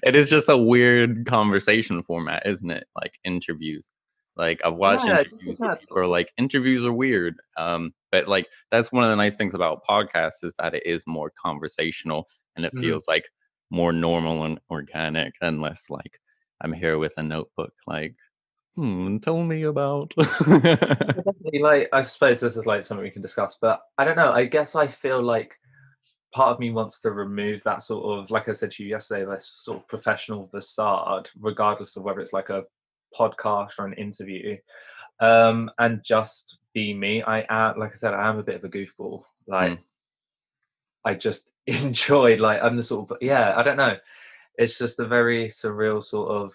it is just a weird conversation format, isn't it? Like interviews. Like I've watched Yeah, interviews where people are like, interviews are weird. But like that's one of the nice things about podcasts is that it is more conversational and it mm, feels like more normal and organic and less like I'm here with a notebook, like, tell me about. definitely. Like, I suppose this is like something we can discuss, but I don't know. I guess I feel like part of me wants to remove that sort of, like I said to you yesterday, this sort of professional facade, regardless of whether it's like a podcast or an interview, and just be me. I am, like I said, I am a bit of a goofball. Like, Mm, I just enjoy, like, I'm the sort of, yeah, I don't know. It's just a very surreal sort of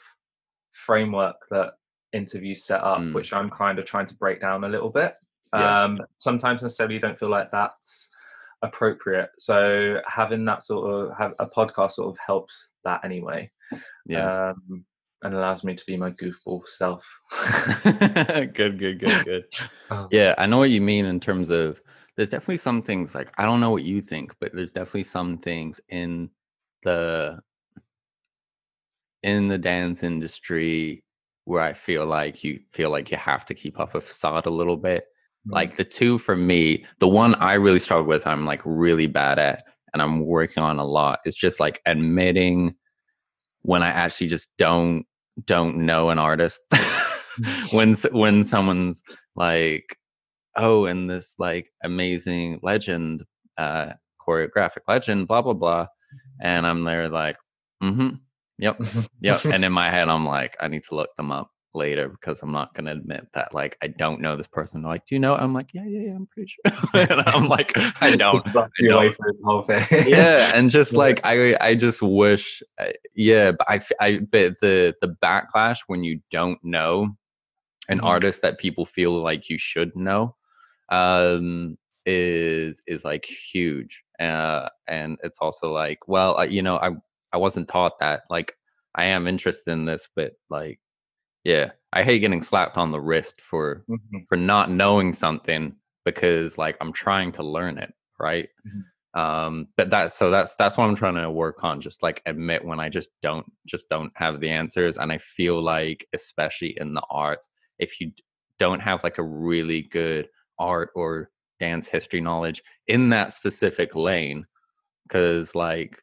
framework that interviews set up, mm, which I'm kind of trying to break down a little bit. yeah, Sometimes necessarily don't feel like that's appropriate. So having that sort of have a podcast sort of helps that anyway, yeah. um, and allows me to be my goofball self. Good. Oh. Yeah, I know what you mean in terms of there's definitely some things like I don't know what you think, but there's definitely some things the in the dance industry where I feel like you have to keep up a facade a little bit. Mm. Like the two for me, the one I really struggle with, I'm like really bad at, and I'm working on a lot. It's just like admitting when I actually just don't know an artist. When someone's like, oh, and this like amazing legend, choreographic legend, blah blah blah, and I'm there like, mm-hmm, yep, yep, and in my head I'm like, I need to look them up later because I'm not gonna admit that like I don't know this person. They're like, do you know? I'm like, yeah, I'm pretty sure, and I'm like, Just bluff I your way don't. through the whole thing. Yeah, and just Yeah. like I just wish, yeah, but but the backlash when you don't know an Mhm. artist that people feel like you should know, um, is like huge, and it's also like, well, I wasn't taught that. Like, I am interested in this, but like, yeah, I hate getting slapped on the wrist Mhm. for not knowing something because like I'm trying to learn it, right? Mhm. But that's what I'm trying to work on, just like admit when I just don't have the answers. And I feel like especially in the arts, if you don't have like a really good art or dance history knowledge in that specific lane, because like,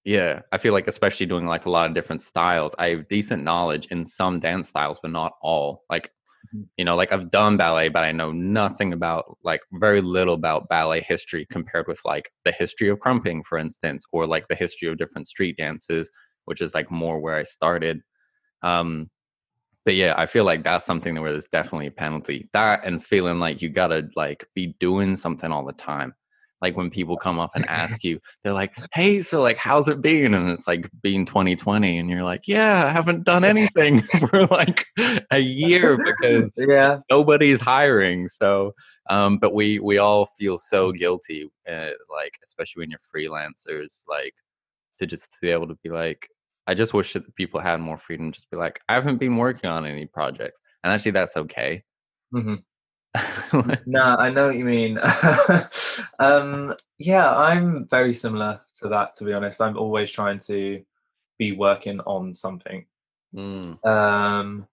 yeah, I feel like especially doing like a lot of different styles, I have decent knowledge in some dance styles but not all. Like, Mhm. like I've done ballet, but I know nothing about like very little about ballet history compared with like the history of crumping, for instance, or like the history of different street dances, which is like more where I started. Um, but yeah, I feel like that's something where there's definitely a penalty. That and feeling like you gotta like be doing something all the time. Like when people come up and ask you, they're like, "Hey, so like, how's it been?" And it's like being 2020, and you're like, "Yeah, I haven't done anything for like a year because Yeah. nobody's hiring." So, but we all feel so guilty, like especially when you're freelancers, like to be able to be like, I just wish that people had more freedom. Just be like, I haven't been working on any projects, and actually that's okay. Mhm. No, I know what you mean. Yeah, I'm very similar to that, to be honest. I'm always trying to be working on something. Mm, Um,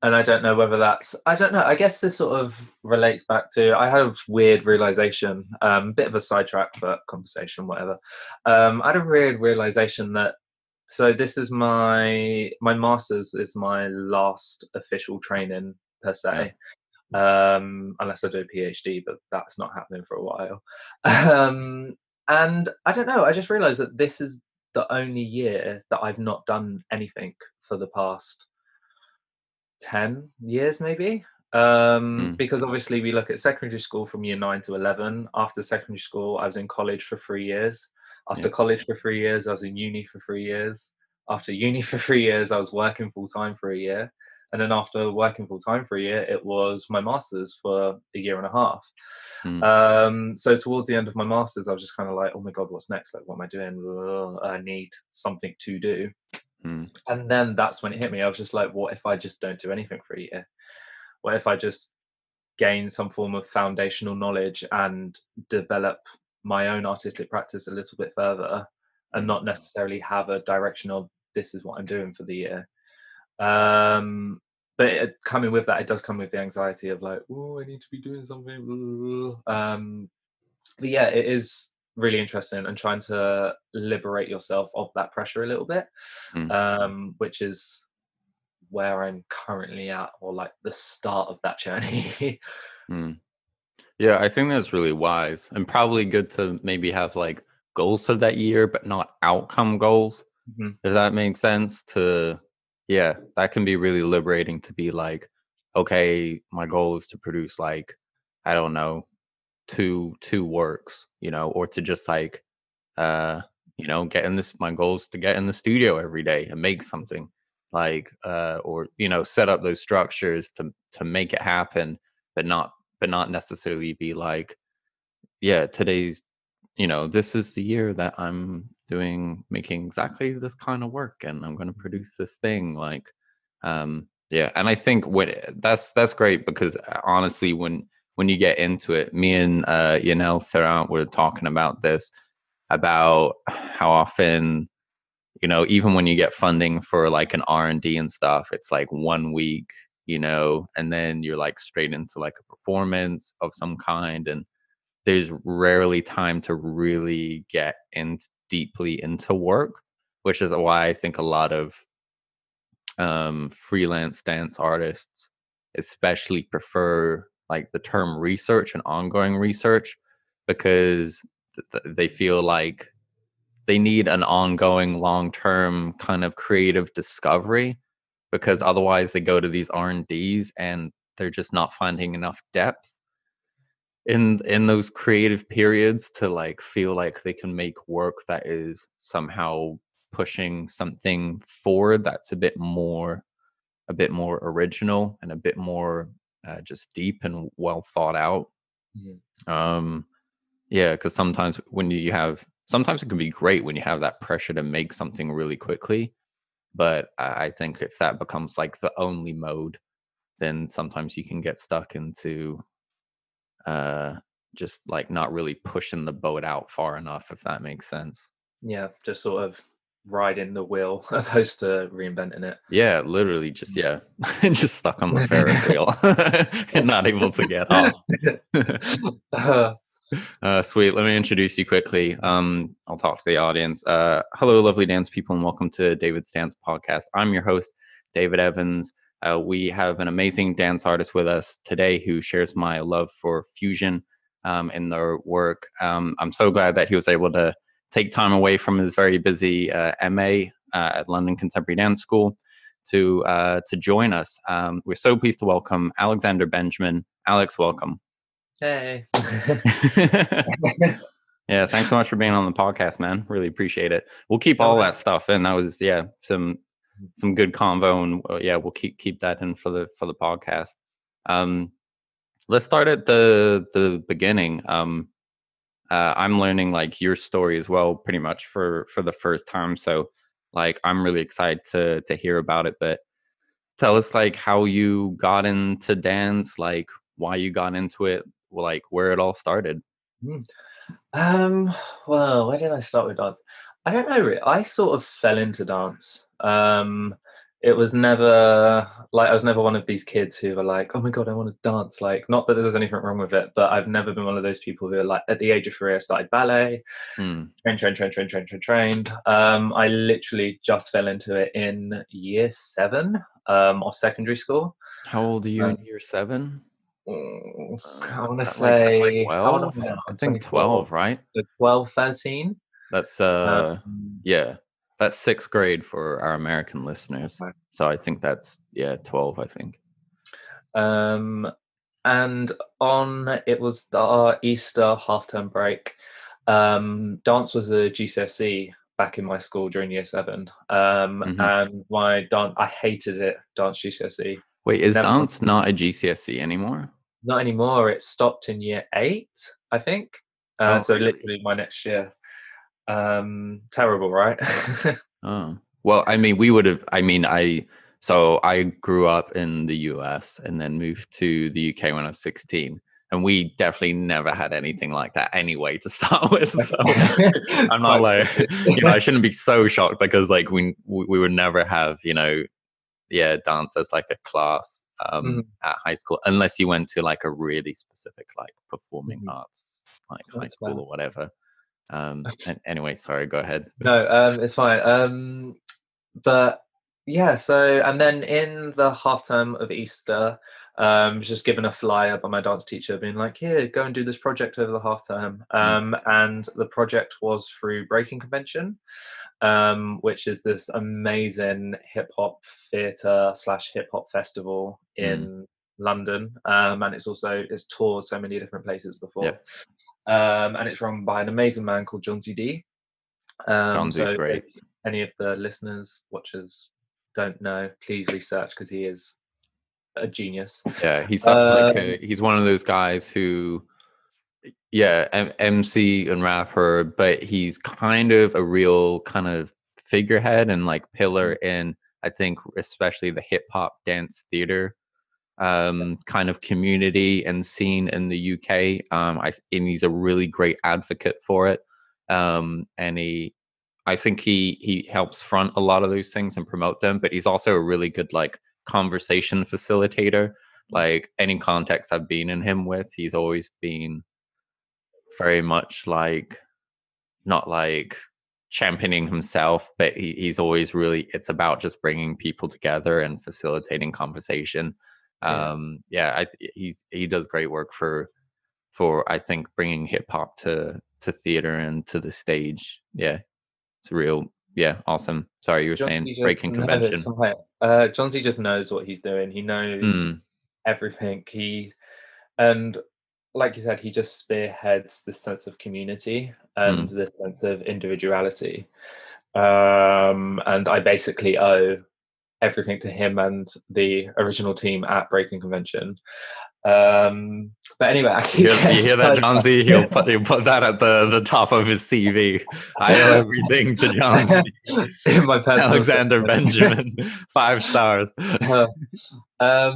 and I don't know whether that's, I don't know. I guess this sort of relates back to, I had a weird realization, bit of a sidetrack, but conversation, whatever. I had a weird realization that, so this is my master's is my last official training per yeah. se, unless I do a PhD, but that's not happening for a while. Um, and I don't know, I just realized that this is the only year that I've not done anything for the past 10 years, maybe. Mm, Because obviously we look at secondary school from year 9 to 11. After secondary school, I was in college for 3 years. yeah. After college for 3 years, I was in uni for 3 years. After uni for 3 years, I was working full time for a year. And then after working full time for a year, it was my master's for a year and a half. Mm, So towards the end of my master's, I was just kind of like, oh my God, what's next? Like, what am I doing? Ugh, I need something to do. mm, And then that's when it hit me. I was just like, what if I just don't do anything for a year? What if I just gain some form of foundational knowledge and develop my own artistic practice a little bit further and mm, not necessarily have a direction of this is what I'm doing for the year. But coming with that, it does come with the anxiety of like, oh, I need to be doing something. But yeah, it is really interesting, and trying to liberate yourself of that pressure a little bit, which is where I'm currently at, or like the start of that journey. Yeah, I think that's really wise, and probably good to maybe have like goals for that year, but not outcome goals. If that makes sense. Yeah, that can be really liberating to be like, okay, my goal is to produce like, I don't know, two works, or to just like, get in this. My goal is to get in the studio every day and make something, like, or set up those structures to make it happen, but not necessarily be like, yeah, today's, this is the year that I'm making exactly this kind of work, and I'm going to produce this thing. Like, yeah. And I think that's great, because honestly, when you get into it, me and Yanel throughout were talking about this, about how often, even when you get funding for like an R&D and stuff, it's like 1 week, and then you're like straight into like a performance of some kind, and there's rarely time to really get in deeply into work, which is why I think a lot of freelance dance artists especially prefer like the term research and ongoing research, because they feel like they need an ongoing long-term kind of creative discovery, because otherwise they go to these R&Ds and they're just not finding enough depth in those creative periods to like feel like they can make work that is somehow pushing something forward, that's a bit more original and a bit more just deep and well thought out. Yeah, because sometimes sometimes it can be great when you have that pressure to make something really quickly, but I think if that becomes like the only mode, then sometimes you can get stuck into just like not really pushing the boat out far enough, if that makes sense. Yeah, just sort of riding the wheel opposed to reinventing it. Yeah, literally just just stuck on the Ferris wheel and not able to get off. Sweet. Let me introduce you quickly. I'll talk to the audience. Hello, lovely dance people, and welcome to David's Dance Podcast. I'm your host, David Evans. We have an amazing dance artist with us today who shares my love for fusion in their work. I'm so glad that he was able to take time away from his very busy MA at London Contemporary Dance School to join us. We're so pleased to welcome Alexander Benjamin. Alex, welcome. Hey. Yeah, thanks so much for being on the podcast, man. Really appreciate it. We'll keep all that stuff in. That was some good convo, and we'll keep that in for the podcast. Let's start at the beginning. I'm learning like your story as well, pretty much for the first time. So like I'm really excited to hear about it. But tell us like how you got into dance, like why you got into it, like where it all started. Well, where did I start with dance? I don't know, really. I sort of fell into dance. It was never like I was never one of these kids who were like, oh my god, I want to dance. Like, not that there's anything wrong with it, but I've never been one of those people who are like, at the age of 3, I started ballet, trained. I literally just fell into it in year 7 of secondary school. How old are you in year 7? I want to say, like 12? I think 12, right? So 12, 13. That's that's 6th grade for our American listeners. Right. So I think that's 12, I think. And it was our Easter half-term break. Dance was a GCSE back in my school during year 7. And my dance, I hated it, dance GCSE. Wait, is dance not a GCSE anymore? Not anymore. It stopped in year 8, I think. So really? Literally my next year. Terrible, right? Oh. Well, I mean, I grew up in the US and then moved to the UK when I was 16. and we definitely never had anything like that anyway to start with. So I'm not Quite like, positive. I shouldn't be so shocked, because like we would never have, dance as like a class Mhm, at high school, unless you went to like a really specific like performing mhm. arts like high That's school fair. or whatever. And anyway, sorry, go ahead. No, it's fine. But yeah, so and then in the half term of Easter, was just given a flyer by my dance teacher, being like, "Here, go and do this project over the half term." Mm, And the project was through Breaking Convention, which is this amazing hip hop theatre slash hip hop festival mm, in London, and it's toured so many different places yeah, before, and it's run by an amazing man called John Z. Gonzi's So great. if any of the listeners, watchers don't know, please research because he is a genius. Yeah, he's such like Um, he's one of those guys who, yeah, MC and rapper, but he's kind of a real kind of figurehead and like pillar in, I think, especially the hip hop dance theater kind of community and scene in the UK. And he's a really great advocate for it. And I think he helps front a lot of those things and promote them, but he's also a really good like conversation facilitator. Like any context I've been in him with, he's always been very much like, not like championing himself, but he's always really, it's about just bringing people together and facilitating conversation. yeah, He does great work for I think bringing hip hop to theater and to the stage. Yeah, it's real. Yeah, awesome. Sorry, you were John saying C just breaking no, it's convention. fine. John C just knows what he's doing. He knows Mm, everything. And like you said, he just spearheads this sense of community and mm. this sense of individuality. And I basically owe everything to him and the original team at Breaking Convention. But anyway, I keep You getting hear that, John Z? He'll sidetracked. put that at the top of his CV. I owe everything to John Z. In my personal Alexander statement. Benjamin, 5 stars. Uh,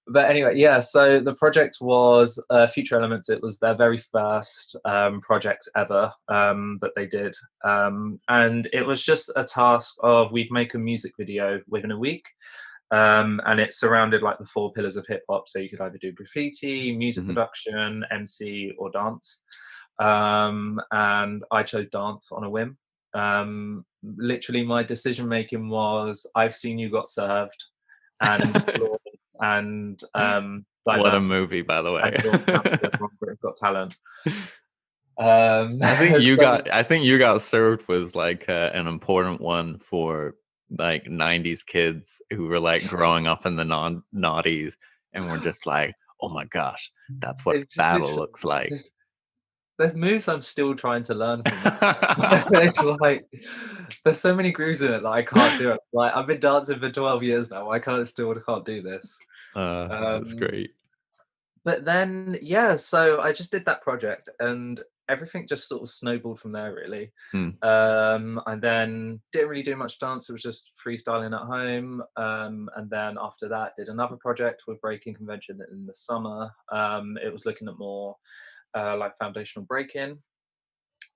but anyway, yeah, so the project was Future Elements. It was their very first project ever that they did. And it was just a task of we'd make a music video within a week. And it surrounded like the four pillars of hip hop. So you could either do graffiti, music Mhm. production, MC, or dance. And I chose dance on a whim. Literally, my decision making was I've seen You Got Served and Flawless and What a Diverse movie, by the and way. Dawn Hampton from Britain's Got Talent. So, I think You Got Served was like an important one for like 90s kids who were like growing up in the naughties and were just like, oh my gosh, that's what it just battle literally, looks like. there's moves I'm still trying to learn from that. It's like there's so many grooves in it that I can't do it. Like I've been dancing for 12 years now. I can't do this. That's Um, great. but then yeah, so I just did that project and everything just sort of snowballed from there really. Mm, And then didn't really do much dance, it was just freestyling at home. And then after that did another project with Breaking Convention in the summer. It was looking at more like foundational breaking.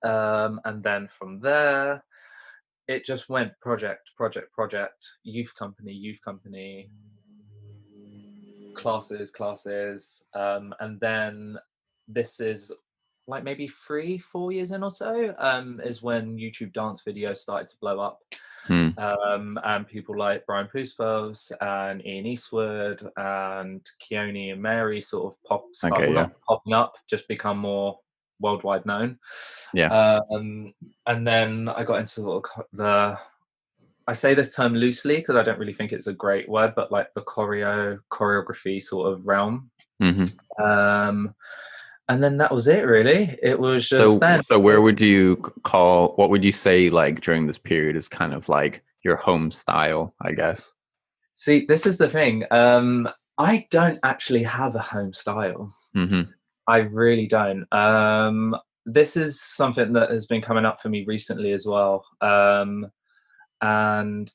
And then from there it just went project, youth company, classes. And then this is like maybe 3-4 years in or so, is when YouTube dance videos started to blow up. mm. And people like Brian Puspos and Ian Eastwood and Keone and Mary sort of Okay, yeah. not popping up, just become more worldwide known. Yeah. And then I got into sort of I say this term loosely because I don't really think it's a great word, but like the choreography sort of realm. Hmm. Um, and then that was it really. It was just then. So where would you call, what would you say like during this period is kind of like your home style, I guess? See, this is the thing. I don't actually have a home style. Hmm. I really don't. This is something that has been coming up for me recently as well. And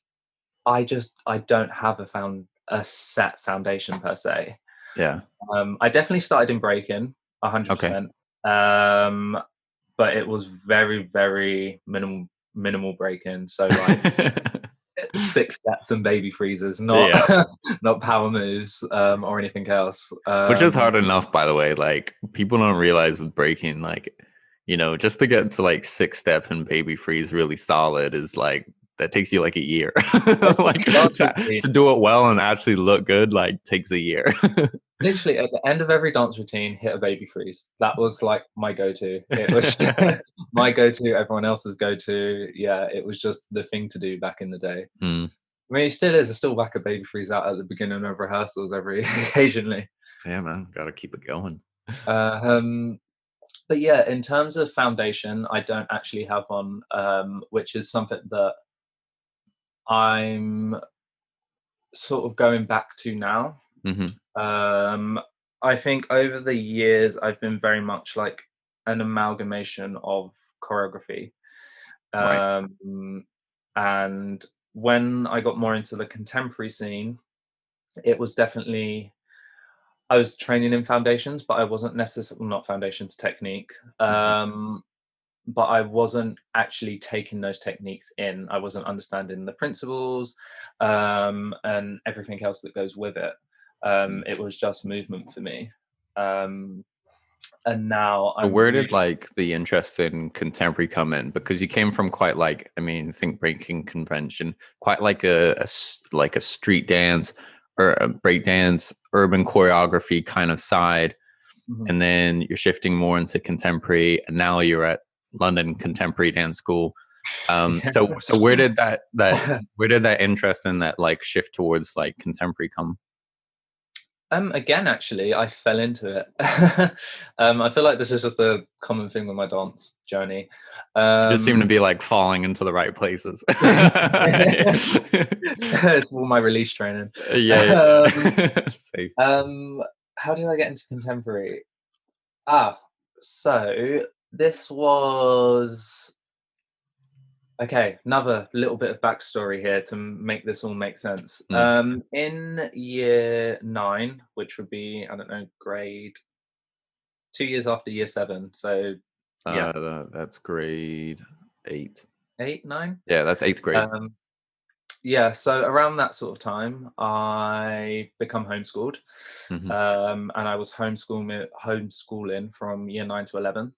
I don't have a set foundation per se. Yeah. I definitely started in breaking, Okay. 100%. But it was very, very minimal breaking. So like 6 steps and baby freezes, not Yeah. not power moves or anything else. Which is hard enough, by the way. Like, people don't realize with breaking, like, just to get to like 6 step and baby freeze really solid is like, that takes you like a year. Like, to do it well and actually look good, like, takes a year. Literally at the end of every dance routine, hit a baby freeze. That was like my go-to. It was my go-to, everyone else's go-to. Yeah, it was just the thing to do back in the day. Mm. I mean, it still is. I still whack a baby freeze out at the beginning of rehearsals every occasionally. Yeah, man, gotta keep it going. But yeah, in terms of foundation, I don't actually have one, which is something that I'm sort of going back to now. Mm-hmm. I think over the years, I've been very much like an amalgamation of choreography. Right. And when I got more into the contemporary scene, it was definitely, I was training in foundations, but I wasn't necessarily, not foundations, technique. Mm-hmm. But I wasn't actually taking those techniques in. I wasn't understanding the principles and everything else that goes with it. It was just movement for me. And now So I'm where really, did like the interest in contemporary come in? Because you came from quite like, I mean, think breaking convention, quite like like a street dance or a break dance, urban choreography kind of side, Mhm. and then you're shifting more into contemporary, and now you're at London Contemporary Dance School. So where did that interest in that like shift towards like contemporary come? Again, actually, I fell into it. I feel like this is just a common thing with my dance journey. You just seem to Um, be like falling into the right places. it's all my release training. Yeah, Um, yeah. Safe. um, how did I get into contemporary? So this was okay. Another little bit of backstory here to make this all make sense. Mm. In year 9, which would be, I don't know, grade 2 years after year 7. So yeah, That's grade 8. 8, 9. Yeah, that's 8th grade. Um, yeah, so around that sort of time, I become homeschooled, Hmm. and I was homeschooling from year 9 to 11.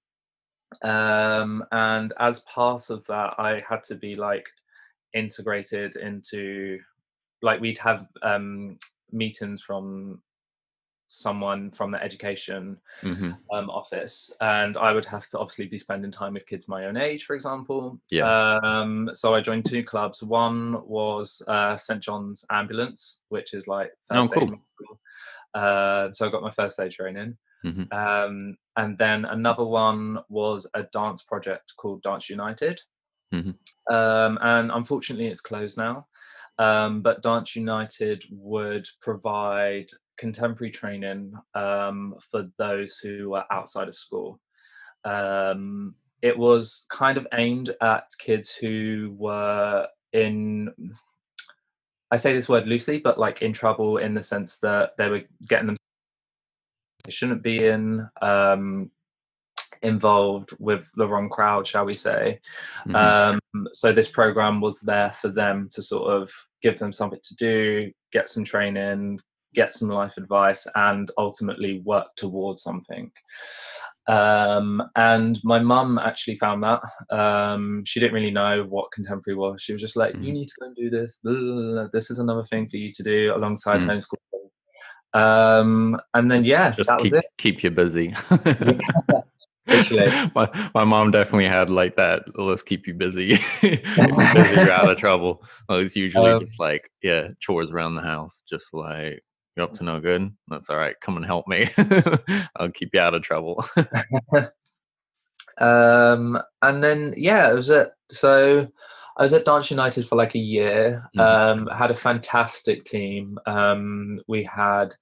And as part of that, I had to be like integrated into, like, we'd have meetings from someone from the education Hmm. office, and I would have to obviously be spending time with kids my own age, for example. Yeah. So I joined 2 clubs. One was St John's Ambulance, which is like Oh, first aid cool. medical. So I got my first aid training. Hmm. And then another one was a dance project called Dance United. Hmm. And unfortunately, it's closed now. But Dance United would provide contemporary training for those who were outside of school. It was kind of aimed at kids who were in, I say this word loosely, but like in trouble in the sense that they were getting them, they shouldn't be in, involved with the wrong crowd, shall we say. Hmm. Um, so this program was there for them to sort of give them something to do, get some training, get some life advice, and ultimately work towards something. And my mum actually found that. She didn't really know what contemporary was. She was just like, "You Hmm. need to go and do this. Blah, blah, blah. This is another thing for you to do alongside Mm. homeschooling." And then yeah, Just that was it. keep you busy. Yeah, literally. My mom definitely had like that. Let's keep you busy. You're busy, you're out of trouble. Well, it's usually Um, just like, yeah, chores around the house. Just like, you're up to no good. That's all right. Come and help me. I'll keep you out of trouble. and then yeah, I was at Dance United for like a year. Hmm. Had a fantastic team. We had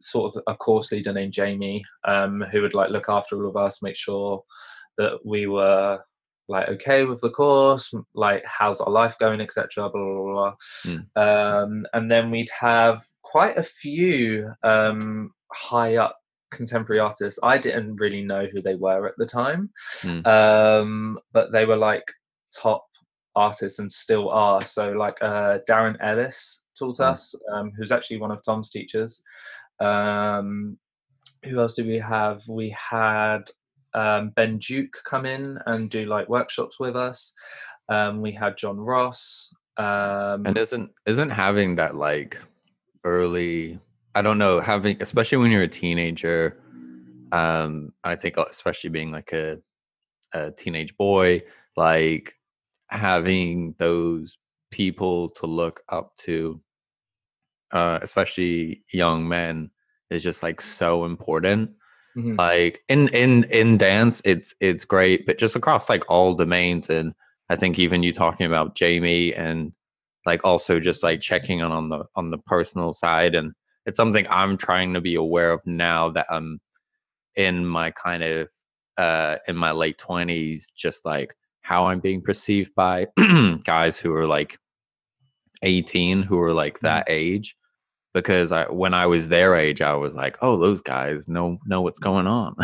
sort of a course leader named Jamie, who would like look after all of us, make sure that we were like okay with the course, like how's our life going, etc. Blah blah blah. Mm. And then we'd have quite a few high up contemporary artists. I didn't really know who they were at the time, Mm, but they were like top artists and still are. So like Darren Ellis taught mm. us, who's actually one of Tom's teachers. Um, who else do we have? We had Ben Duke come in and do like workshops with us. We had John Ross. And isn't having that like early, I don't know, having, especially when you're a teenager, I think especially being like a teenage boy, like having those people to look up to, especially young men, is just like so important. Mhm. Like in dance, it's great, but just across like all domains. And I think even you talking about Jamie, and like also just like checking on the personal side, and it's something I'm trying to be aware of now that I'm in my kind of in my late 20s, just like how I'm being perceived by guys who are like 18, who are like Mhm. that age, because when I was their age, I was like, oh, those guys know what's going on.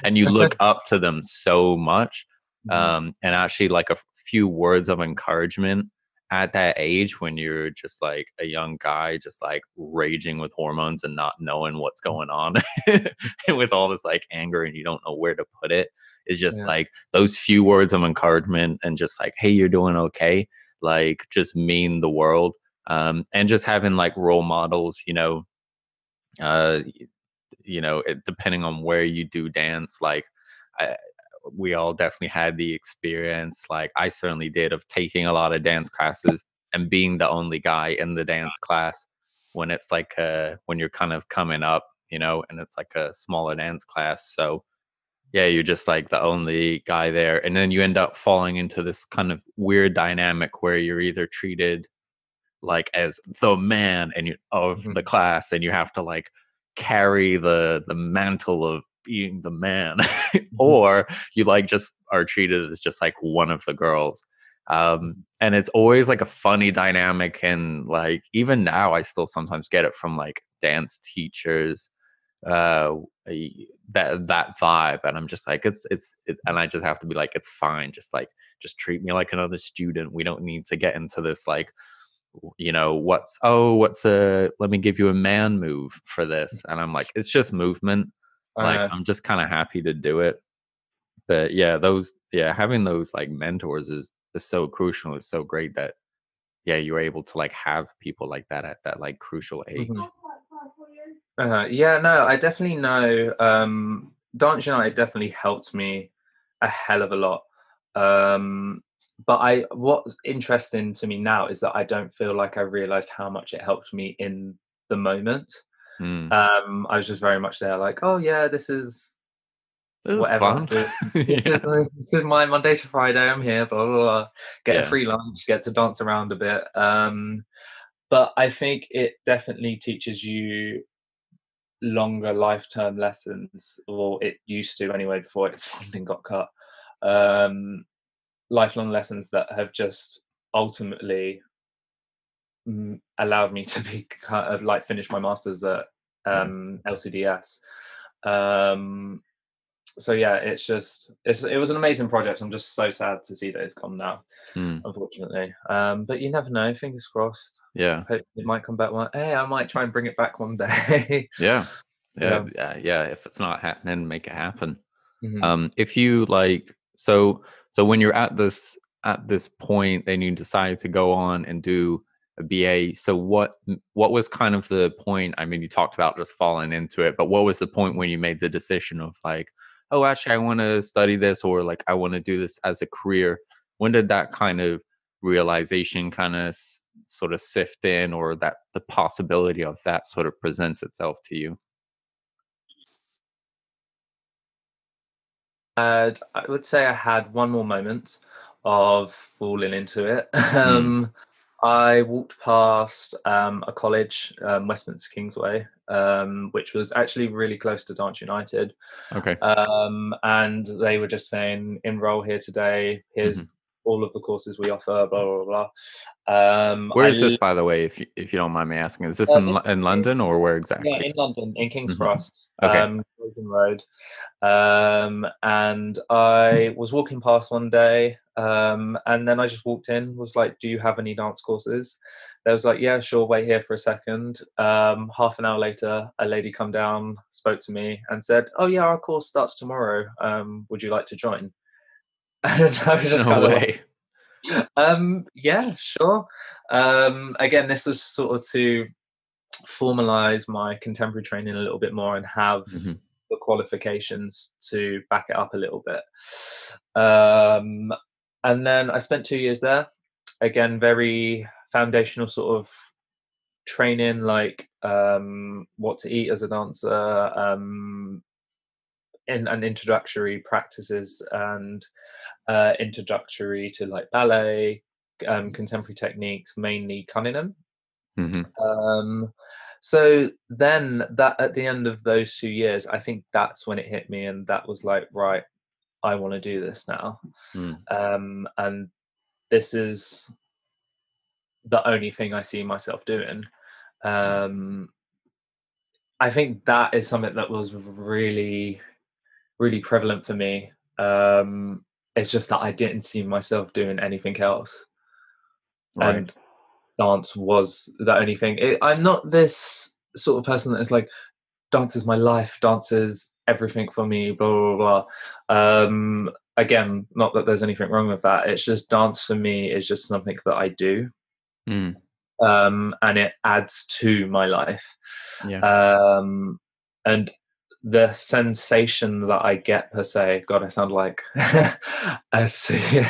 And you look up to them so much. Mhm. And actually like a few words of encouragement at that age, when you're just like a young guy, just like raging with hormones and not knowing what's going on, and with all this like anger, and you don't know where to put it, is just Yeah. like those few words of encouragement, and just like, hey, you're doing okay, like just mean the world. And just having like role models, uh, depending on where you do dance, like I, we all definitely had the experience, like I certainly did, of taking a lot of dance classes and being the only guy in the dance class, when it's like when you're kind of coming up, and it's like a smaller dance class. So yeah, you're just like the only guy there, and then you end up falling into this kind of weird dynamic where you're either treated like as the man and of the Mhm. class, and you have to like carry the mantle of being the man, Mhm. or you like just are treated as just like one of the girls. Mhm. And it's always like a funny dynamic, and like even now I still sometimes get it from like dance teachers, uh that vibe, and I'm just like, and I just have to be like, it's fine, just like just treat me like another student. We don't need to get into this like, what's a let me give you a man move for this, and I'm like, it's just movement. I Like know. I'm just kind of happy to do it. But yeah, having those like mentors is so crucial. It's so great that yeah, you're able to like have people like that at that like crucial age. Mhm. Yeah, no, I definitely know. Dance United definitely helped me a hell of a lot. But what's interesting to me now is that I don't feel like I realized how much it helped me in the moment. Mm. I was just very much there, like, oh yeah, this is This is whatever. fun. This is Yeah. this is my Monday to Friday. I'm here, blah blah blah. Get a Yeah. free lunch, get to dance around a bit. But I think it definitely teaches you longer life-term lessons, or it used to anyway before its funding got cut. Um, Lifelong lessons that have just ultimately allowed me to be kind of like finish my masters at Yeah. LCDS. Um, so yeah, it was an amazing project. I'm just so sad to see that it's gone now, Mm. unfortunately. But you never know. Fingers crossed. Yeah. Hope it might come back one. Hey, I might try and bring it back one day. Yeah. Yeah. Yeah. Yeah. Yeah. If it's not happening, make it happen. Mhm. If you like, so when you're at this point, then you decide to go on and do a BA. So what was kind of the point? I mean, you talked about just falling into it, but what was the point when you made the decision of like, oh, actually, I want to study this, or like I want to do this as a career? When did that kind of realization kind of sort of sift in, or that the possibility of that sort of presents itself to you? I would say I had one more moment of falling into it. Mm, I walked past a college, Westminster Kingsway, which was actually really close to Dance United. okay. And they were just saying, enroll here today. Hmm. all of the courses we offer, blah blah blah. Where is this, by the way, if you don't mind me asking? Is this in London, or where Yeah, exactly? in London, in King's Hmm. Cross, Okay. Rosen Road. And I was walking past one day, and then I just walked in, was like, "Do you have any dance courses?" They was like, "Yeah, sure, wait here for a second." Half an hour later, a lady come down, spoke to me, and said, "Oh yeah, our course starts tomorrow. Would you like to join?" And I was just No kind of like, way. yeah, sure. Again, this was sort of to formalize my contemporary training a little bit more and have Hmm. the qualifications to back it up a little bit. Um, and then I spent 2 years there. Again, very foundational sort of training, like what to eat as a dancer, and introductory practices, and introductory to like ballet, contemporary techniques, mainly Cunningham. Hmm. Um, so then that at the end of those 2 years, I think that's when it hit me, and that was like, right, I want to do this now. Mm. And this is the only thing I see myself doing. Um, I think that is something that was really, really prevalent for me. It's just that I didn't see myself doing anything else. Right. And dance was the only thing. I'm not this sort of person that is like, dance is my life, dance is everything for me, blah blah blah. Again, not that there's anything wrong with that. It's just dance for me is just something that I do, Mm. and it adds to my life. Yeah. And the sensation that I get per se, God, I sound like I see.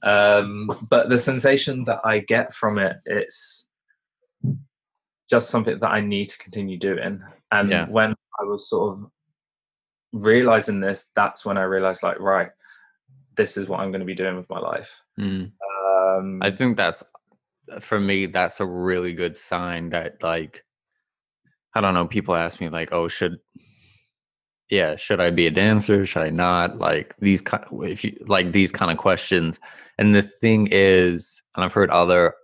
But the sensation that I get from it, it's just something that I need to continue doing. And Yeah. when I was sort of realizing this, that's when I realized, like, right, this is what I'm going to be doing with my life. Mm. I Um, think that's, for me, that's a really good sign that, like, I don't know, people ask me like, oh, should I be a dancer? Should I not? Like if you like these kind of questions. And the thing is, and I've heard other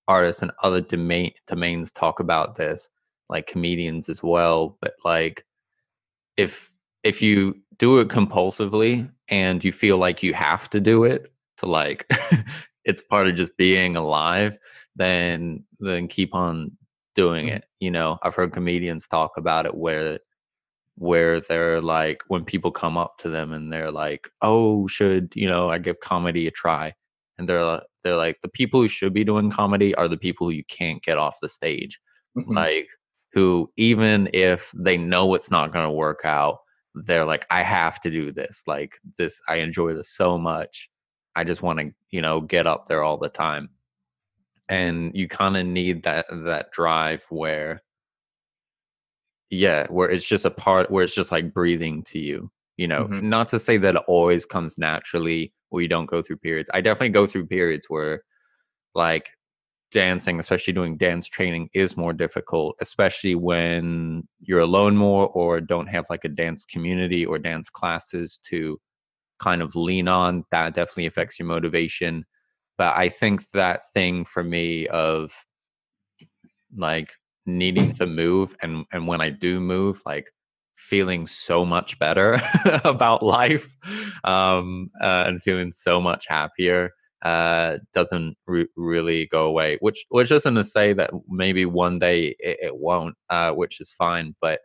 artists and other domains talk about this, like comedians as well. But like, if you do it compulsively and you feel like you have to do it to, like, it's part of just being alive, then keep on doing mhm, it. I've heard comedians talk about it where they're like, when people come up to them and they're like, "Oh, should I give comedy a try?" And they're like, the people who should be doing comedy are the people who you can't get off the stage, mhm, like, who, even if they know it's not going to work out, they're like, "I have to do this. Like, this, I enjoy this so much. I just want to, get up there all the time." And you kind of need that drive where, yeah, where it's just a part, where it's just like breathing to you. mhm, Not to say that it always comes naturally, or you don't go through periods. I definitely go through periods where, like, dancing, especially doing dance training, is more difficult, especially when you're alone more, or don't have like a dance community or dance classes to kind of lean on. That definitely affects your motivation. But I think that thing for me of, like, needing to move, and when I do move, like, feeling so much better about life, and feeling so much happier, doesn't really go away, which isn't to say that maybe one day it won't, which is fine, but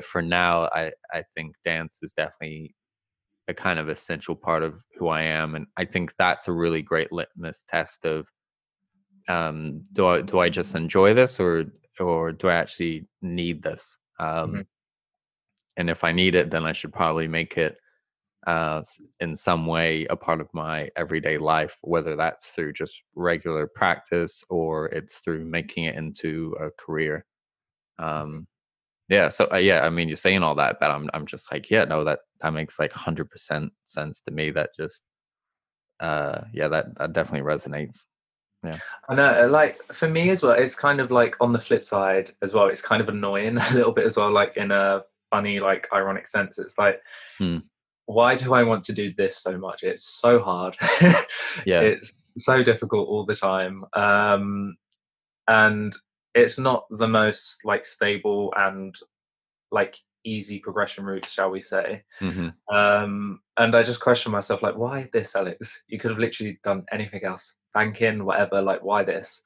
for now, I think dance is definitely a kind of essential part of who I am, and I think that's a really great litmus test of, do I just enjoy this, or do I actually need this? mhm, And if I need it, then I should probably make it, in some way, a part of my everyday life, whether that's through just regular practice, or it's through making it into a career. mhm. Um, yeah. So, yeah, I mean, you're saying all that, but I'm just like, yeah, no, that makes like 100% sense to me. That just, yeah, that definitely resonates. Yeah. I know, like for me as well, it's kind of like on the flip side as well. It's kind of annoying a little bit as well, like in a funny, like ironic sense. It's like Hmm. why do I want to do this so much? It's so hard. Yeah. It's so difficult all the time. And it's not the most like stable and like easy progression route, shall we say. Hmm. And I just question myself, like, why this, Alex? You could have literally done anything else, banking, whatever, like, why this?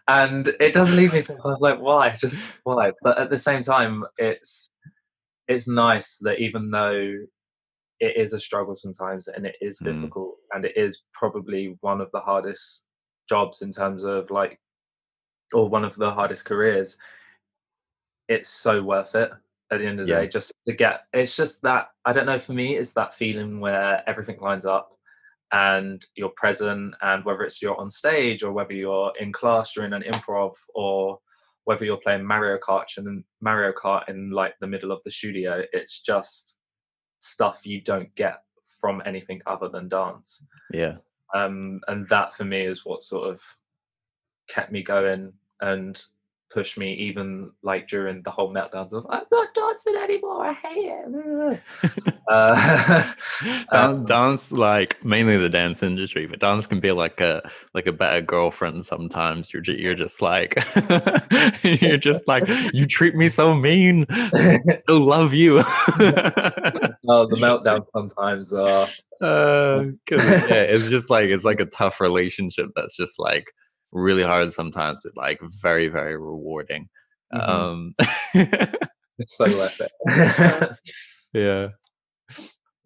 And it does leave me sometimes like, why? Just why? But at the same time, it's nice that even though it is a struggle sometimes and it is Mm, difficult and it is probably one of the hardest jobs in terms of like, or one of the hardest careers, it's so worth it at the end of the yeah. day. Just to get, it's just that, I don't know, for me it's that feeling where everything lines up and you're present, and whether it's you're on stage or whether you're in class during an improv, or whether you're playing Mario Kart in like the middle of the studio, it's just stuff you don't get from anything other than dance. Yeah. And that for me is what sort of kept me going and pushed me, even like during the whole meltdowns of I'm not dancing anymore, I hate it. Dance, like mainly the dance industry, but dance can be like a better girlfriend sometimes. You're just like you're just like, you treat me so mean. I love you. Oh, the meltdown sometimes are. 'Cause yeah, it's like a tough relationship that's just like really hard sometimes, but like very, very rewarding. Mhm. Um, It's so worth uh, it. yeah.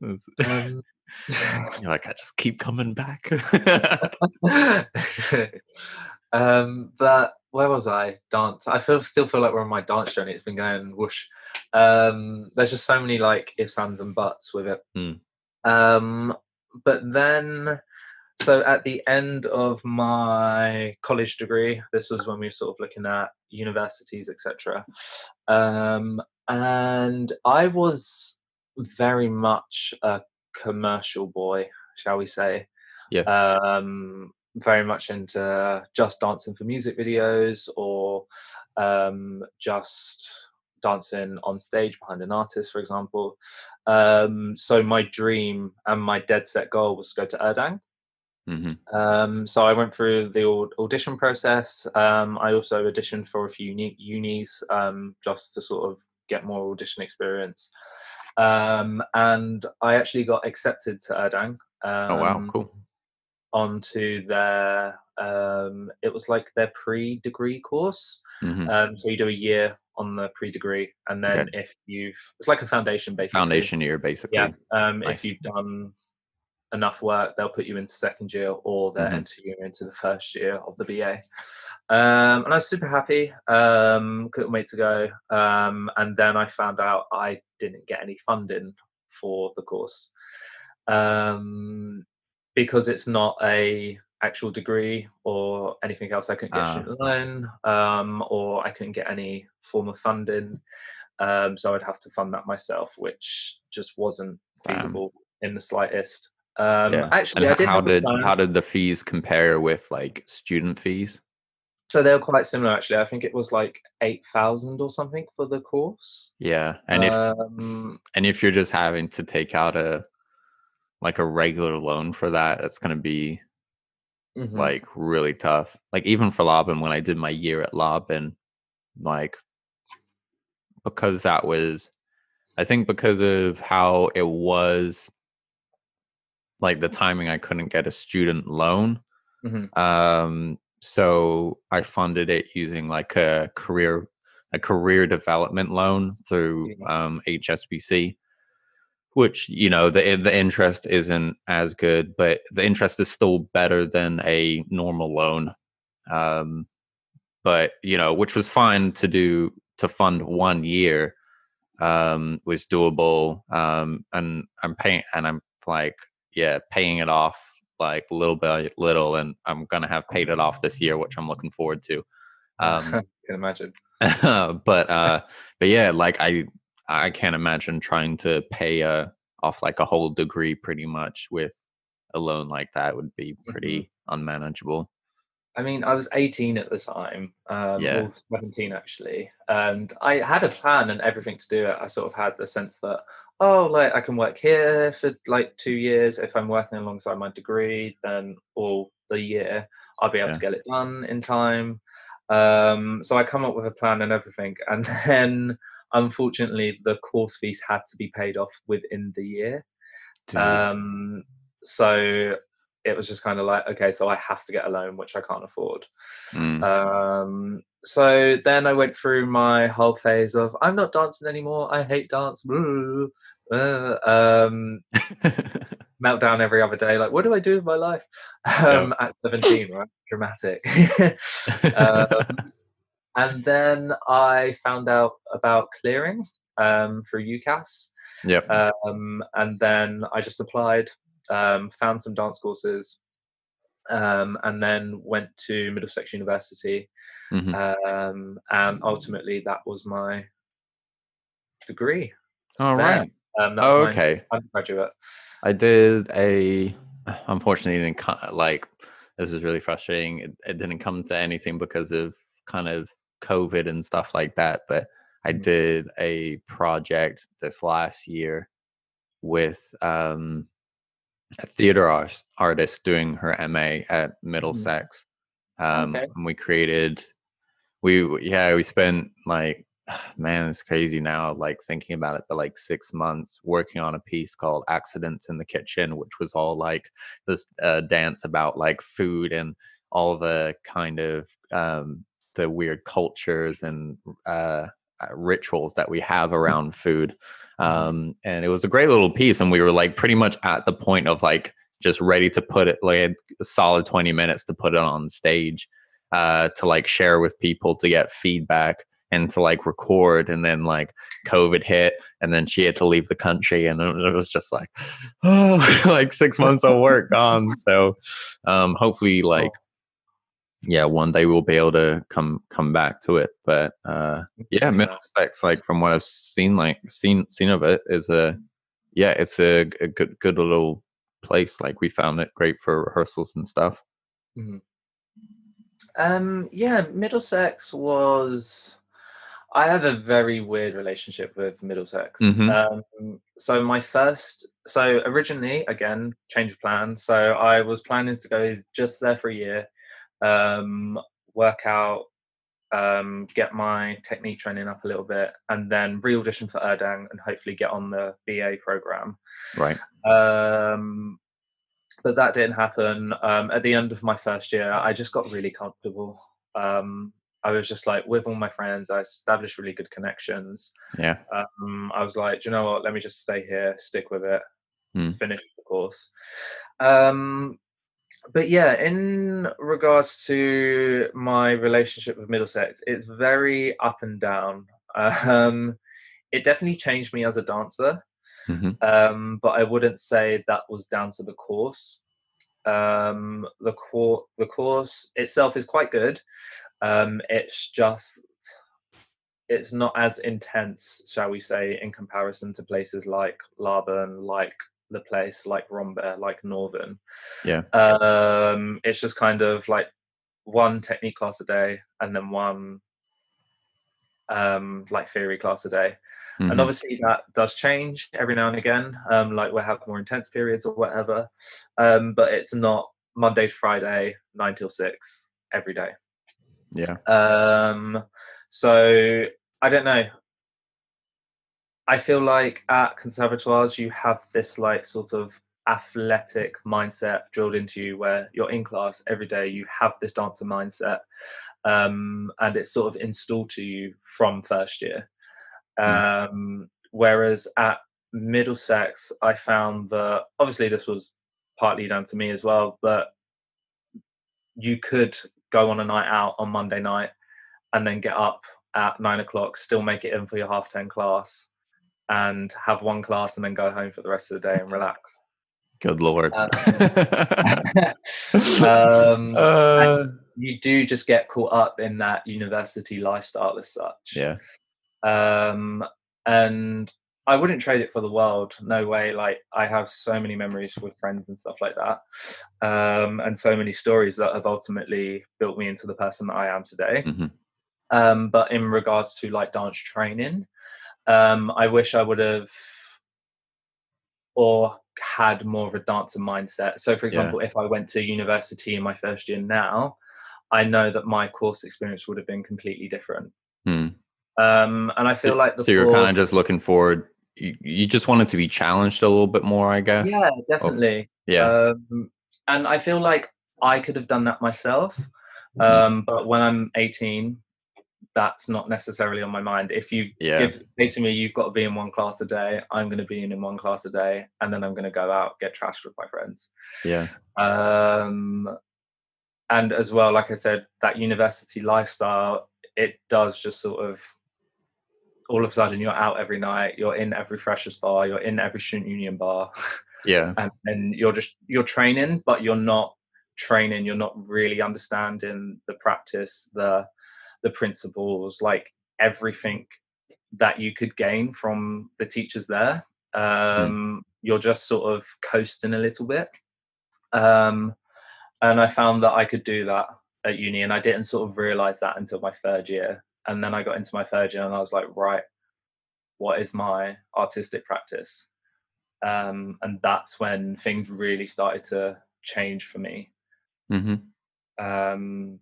It's- um, You're like, I just keep coming back. but where was I? Dance. Still feel like we're on my dance journey. It's been going whoosh. There's just so many like ifs, ands, and buts with it. Mm, Um, but then, so at the end of my college degree, this was when we were sort of looking at universities, etc. And I was very much a commercial boy, shall we say. yeah. Very much into just dancing for music videos, or just dancing on stage behind an artist, for example. So my dream and my dead set goal was to go to Erdang. Hmm. So I went through the audition process. I also auditioned for a few unis, just to sort of get more audition experience. And I actually got accepted to Erdang. Oh wow, Um, cool. Onto their it was like their pre-degree course. Hmm. So you do a year on the pre-degree, and Okay. then if it's like a foundation basically. Foundation year, Yeah. basically. If Nice. you've done enough work, they'll put you into second year, or they'll Hmm. enter you into the first year of the BA. And I was super happy. Couldn't wait to go. And then I found out I didn't get any funding for the course, um, because it's not a actual degree or anything else. I couldn't get student loan, or I couldn't get any form of funding. So I'd have to fund that myself, which just wasn't Damn. feasible in the slightest. Yeah. And Actually, I did have a how plan. did the fees compare with like student fees? So they were quite similar, actually. I think it was like 8,000 or something for the course. Yeah. Um, And if you're just having to take out a like a regular loan for that, that's gonna be mhm, like really tough. Like even for Laban, when I did my year at Laban, like because that was, I think because of how it was, like the timing, I couldn't get a student loan. mhm, So I funded it using like a career development loan through yeah, HSBC, which, you know, the interest isn't as good, but the interest is still better than a normal loan. Um, but you know, which was fine to do, to fund 1 year, was doable. And I'm like, yeah, paying it off like little by little, and I'm gonna have paid it off this year, which I'm looking forward to. I Um, can imagine. but but yeah, like I can't imagine trying to pay off like a whole degree pretty much with a loan like that. Would be Mhm. pretty unmanageable. I mean, I was 18 at the time, Yeah. or 17 actually, and I had a plan and everything to do it. I sort of had the sense that oh, like I can work here for like 2 years. If I'm working alongside my degree, then all the year I'll be able Yeah. to get it done in time. So I come up with a plan and everything, and then unfortunately the course fees had to be paid off within the year. Dude. Um, so it was just kind of like, okay, so I have to get a loan, which I can't afford. Mm. So then I went through my whole phase of I'm not dancing anymore. I hate dance. Meltdown every other day. Like, what do I do with my life? Yep. At 17, right? Dramatic. um, and then I found out about clearing through UCAS. Yep. And then I just applied, found some dance courses, and then went to Middlesex University. Mhm. And ultimately, that was my degree All there. right. That was Oh, my okay. undergraduate. I did a unfortunately, it didn't like, this is really frustrating. It didn't come to anything because of kind of COVID and stuff like that, but I Mhm. did a project this last year with a theater artist doing her MA at Mhm. Middlesex. Okay. And we created, we spent like, man, it's crazy now, like thinking about it, but like 6 months working on a piece called Accidents in the Kitchen, which was all like this dance about like food and all the kind of the weird cultures and rituals that we have around food. Mhm. And it was a great little piece, and we were like pretty much at the point of like just ready to put it, like a solid 20 minutes to put it on stage, to like share with people, to get feedback and to like record. And then like COVID hit, and then she had to leave the country, and it was just like, oh, like 6 months of work gone. So hopefully, like, Oh, yeah, one day we'll be able to come back to it. But yeah, really nice. Middlesex, like from what I've seen, like seen of it, is a, yeah, it's a good little place. Like we found it great for rehearsals and stuff. Mhm. Yeah, Middlesex was. I have a very weird relationship with Middlesex. Mm-hmm. So originally, again, change of plans. So I was planning to go just there for a year, um, work out, get my technique training up a little bit, and then re-audition for Erdang and hopefully get on the BA program. Right. Um, but that didn't happen. At the end of my first year, I just got really comfortable. Um, I was just like with all my friends. I established really good connections. Yeah. I was like, do you know what? Let me just stay here, stick with it, Mm. finish the course. Um, but yeah, in regards to my relationship with Middlesex, it's very up and down. Um, it definitely changed me as a dancer, Mm-hmm. but I wouldn't say that was down to the course. The course itself is quite good. It's just it's not as intense, shall we say, in comparison to places like Laban, like the place like Rhombe, like Northern. Yeah. It's just kind of like one technique class a day and then one like theory class a day. And Mm-hmm. obviously that does change every now and again. Like we'll have more intense periods or whatever. But it's not Monday to Friday, 9 till 6 every day. Yeah. So I don't know. I feel like at conservatoires you have this like sort of athletic mindset drilled into you where you're in class every day, you have this dancer mindset, and it's sort of installed to you from first year. Mm. Whereas at Middlesex, I found that obviously this was partly down to me as well, but you could go on a night out on Monday night and then get up at 9 o'clock, still make it in for your half 10 class, and have one class and then go home for the rest of the day and relax. Good Lord. Um, and uh, you do just get caught up in that university lifestyle as such. yeah. Um, and I wouldn't trade it for the world. No way. Like I have so many memories with friends and stuff like that. And so many stories that have ultimately built me into the person that I am today. Mm-hmm. But in regards to like dance training, I wish I would have or had more of a dancer mindset. So for Yeah. example, if I went to university in my first year now, I know that my course experience would have been completely different. Hmm. And I feel like the So you're kind core, of just looking forward. You just want it to be challenged a little bit more, I guess. yeah, Of definitely. yeah. And I feel like I could have done that myself. Hmm. But when I'm 18, that's not necessarily on my mind. If you Yeah. say to me, you've got to be in one class a day, I'm going to be in one class a day, and then I'm going to go out, get trashed with my friends. Yeah. Um, and as well, like I said, that university lifestyle, it does just sort of, all of a sudden you're out every night, you're in every freshers bar, you're in every student union bar, Yeah. and you're training, but you're not training, you're not really understanding the practice, the principles, like everything that you could gain from the teachers there. Hmm. You're just sort of coasting a little bit. Um, and I found that I could do that at uni, and I didn't sort of realize that until my third year. And then I got into my third year and I was like, right, what is my artistic practice? And that's when things really started to change for me. Mm-hmm. Um,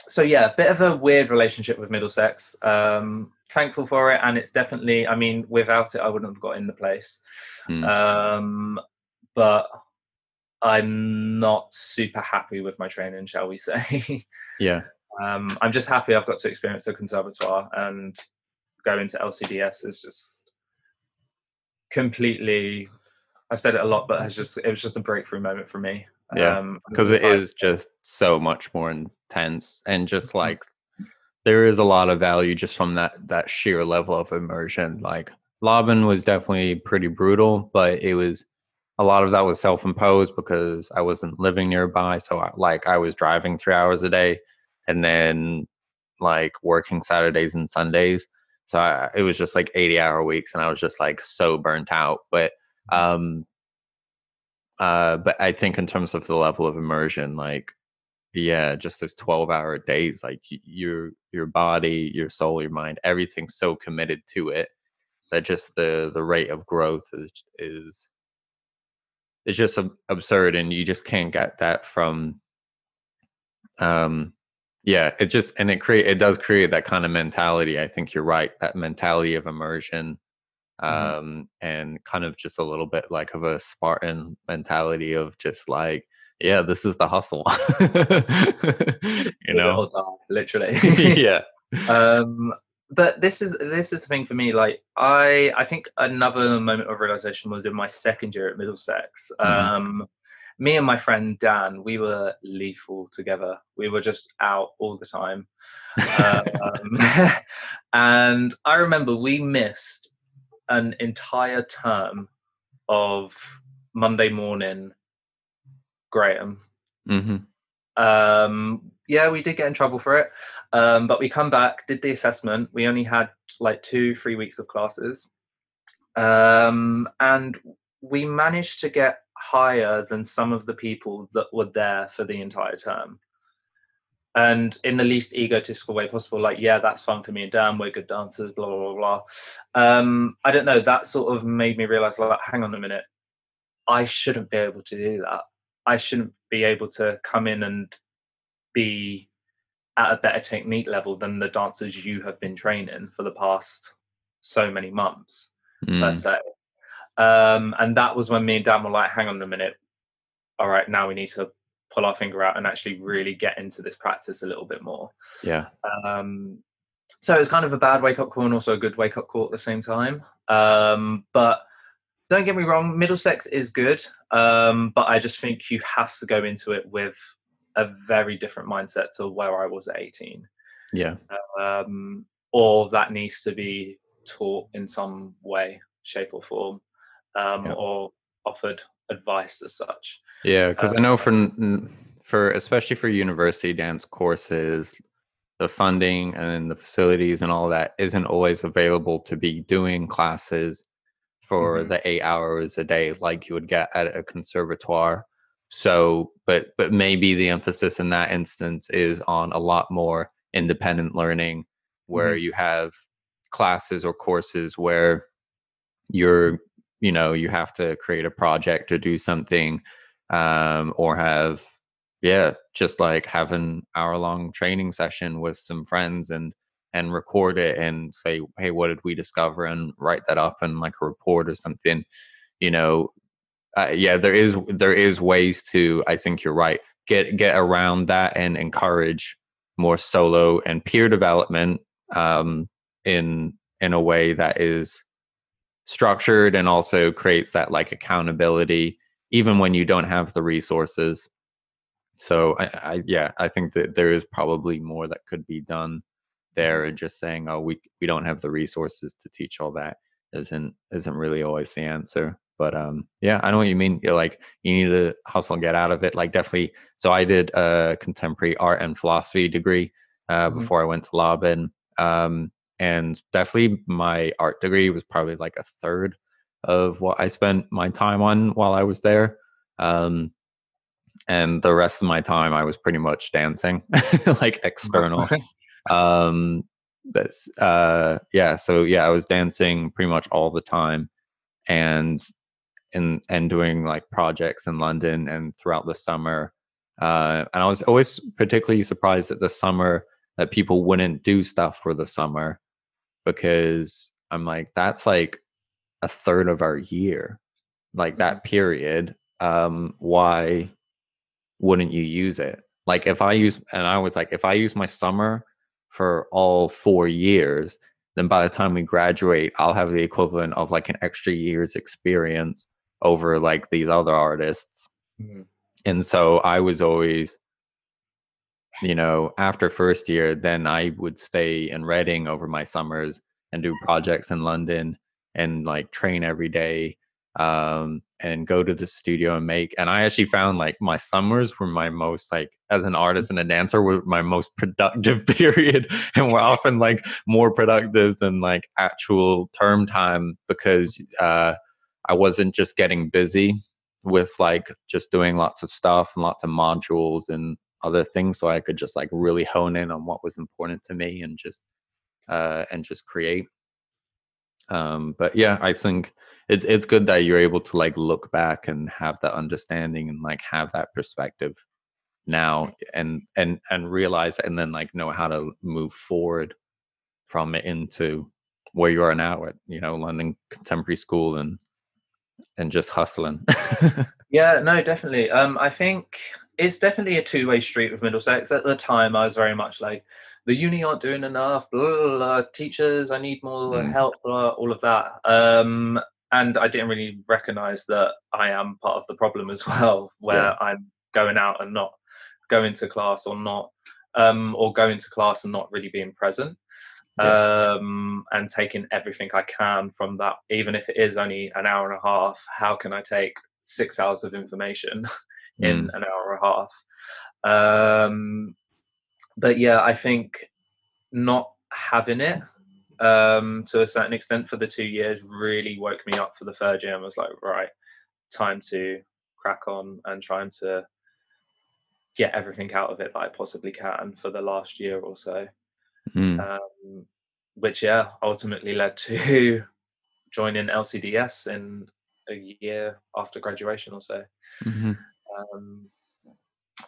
so yeah, a bit of a weird relationship with Middlesex. Thankful for it, and it's definitely, I mean, without it I wouldn't have got in the place. Hmm. But I'm not super happy with my training, shall we say. Yeah. I'm just happy I've got to experience the conservatoire, and go into LCDS is just completely, I've said it a lot, but it was just a breakthrough moment for me. Yeah. This Because it is like, is just so much more intense, and just like there is a lot of value just from that sheer level of immersion. Like Laban was definitely pretty brutal, but it was a lot of that was self-imposed because I wasn't living nearby. So I was driving 3 hours a day, and then like working Saturdays and Sundays. So it was just like 80-hour weeks, and I was just like so burnt out. Um, but I think in terms of the level of immersion, like yeah, just those 12-hour days, like your body, your soul, your mind, everything's so committed to it that just the rate of growth is it's just absurd, and you just can't get that from um yeah, it just and it does create that kind of mentality. I think you're right, that mentality of immersion, mhm. and kind of just a little bit like of a Spartan mentality of just like, yeah, this is the hustle. you Live it know. or die, literally. Yeah. um, but this is the thing for me. Like I think another moment of realization was in my second year at Middlesex. Hmm. Me and my friend Dan, we were lethal together. We were just out all the time. Um, and I remember we missed an entire term of Monday morning Graham. Hmm. Yeah, we did get in trouble for it. But we come back, did the assessment. We only had like 2-3 weeks of classes. And we managed to get higher than some of the people that were there for the entire term. And in the least egotistical way possible, like, yeah, that's fun for me and Dan, we're good dancers, blah, blah, blah, blah. I don't know, that sort of made me realize, like, hang on a minute, I shouldn't be able to do that. I shouldn't be able to come in and be at a better technique level than the dancers you have been training for the past so many months, per Mm, se. And that was when me and Dan were like, hang on a minute, all right, now we need to pull our finger out and actually really get into this practice a little bit more. yeah. Um, so it was kind of a bad wake up call and also a good wake up call at the same time. But don't get me wrong, Middlesex is good, but I just think you have to go into it with a very different mindset to where I was at 18. Yeah. Or that needs to be taught in some way, shape, or form, Yeah. or offered advice as such. Yeah. Uh, Because I know for especially for university dance courses, the funding and the facilities and all that isn't always available to be doing classes for mhm, the 8 hours a day like you would get at a conservatoire. So, but maybe the emphasis in that instance is on a lot more independent learning, where mhm, you have classes or courses where you're you have to create a project or do something, or have, just like have an hour-long training session with some friends and record it and say, hey, what did we discover, and write that up in like a report or something. you know there is ways to, I think you're right, get around that and encourage more solo and peer development, in a way that is structured and also creates that like accountability even when you don't have the resources. So I think that there is probably more that could be done there, and just saying, oh, we don't have the resources to teach all that isn't really always the answer. But I know what you mean. You're like, you need to hustle and get out of it. Like, definitely. So I did a contemporary art and philosophy degree before I went to Laban. And definitely my art degree was probably like a third of what I spent my time on while I was there. And the rest of my time I was pretty much dancing, like external. um but so I was dancing pretty much all the time, and and doing like projects in London and throughout the summer. And I was always particularly surprised at the summer that people wouldn't do stuff for the summer, because I'm like, that's like a third of our year, like that period. Why wouldn't you use it? Like, if I use, and I was like, if I use my summer for all 4 years, then by the time we graduate, I'll have the equivalent of like an extra year's experience over like these other artists. And so I was always, after first year, then I would stay in Reading over my summers and do projects in London and like train every day, and go to the studio and make. And I actually found like my summers were my most, like, as an artist and a dancer, were my most productive period, and were often like more productive than like actual term time, because I wasn't just getting busy with like just doing lots of stuff and lots of modules and other things, so I could just like really hone in on what was important to me and just create. But yeah, I think it's good that you're able to like look back and have that understanding and like have that perspective now, and realize it, and then like know how to move forward from it into where you are now at London Contemporary School, and just hustling. Yeah, no, definitely. I think it's definitely a two-way street with Middlesex. At the time, I was very much like, the uni aren't doing enough, blah, blah, blah, teachers, I need more help, blah, all of that. And I didn't really recognize that I am part of the problem as well, where I'm going out and not going to class, or not, or going to class and not really being present. And taking everything I can from that, even if it is only an hour and a half. How can I take 6 hours of information in an hour and a half? But yeah, I think not having it, to a certain extent, for the 2 years really woke me up for the third year, and was like, right, time to crack on and trying to get everything out of it that I possibly can for the last year or so. Which ultimately led to joining LCDS in a year after graduation or so.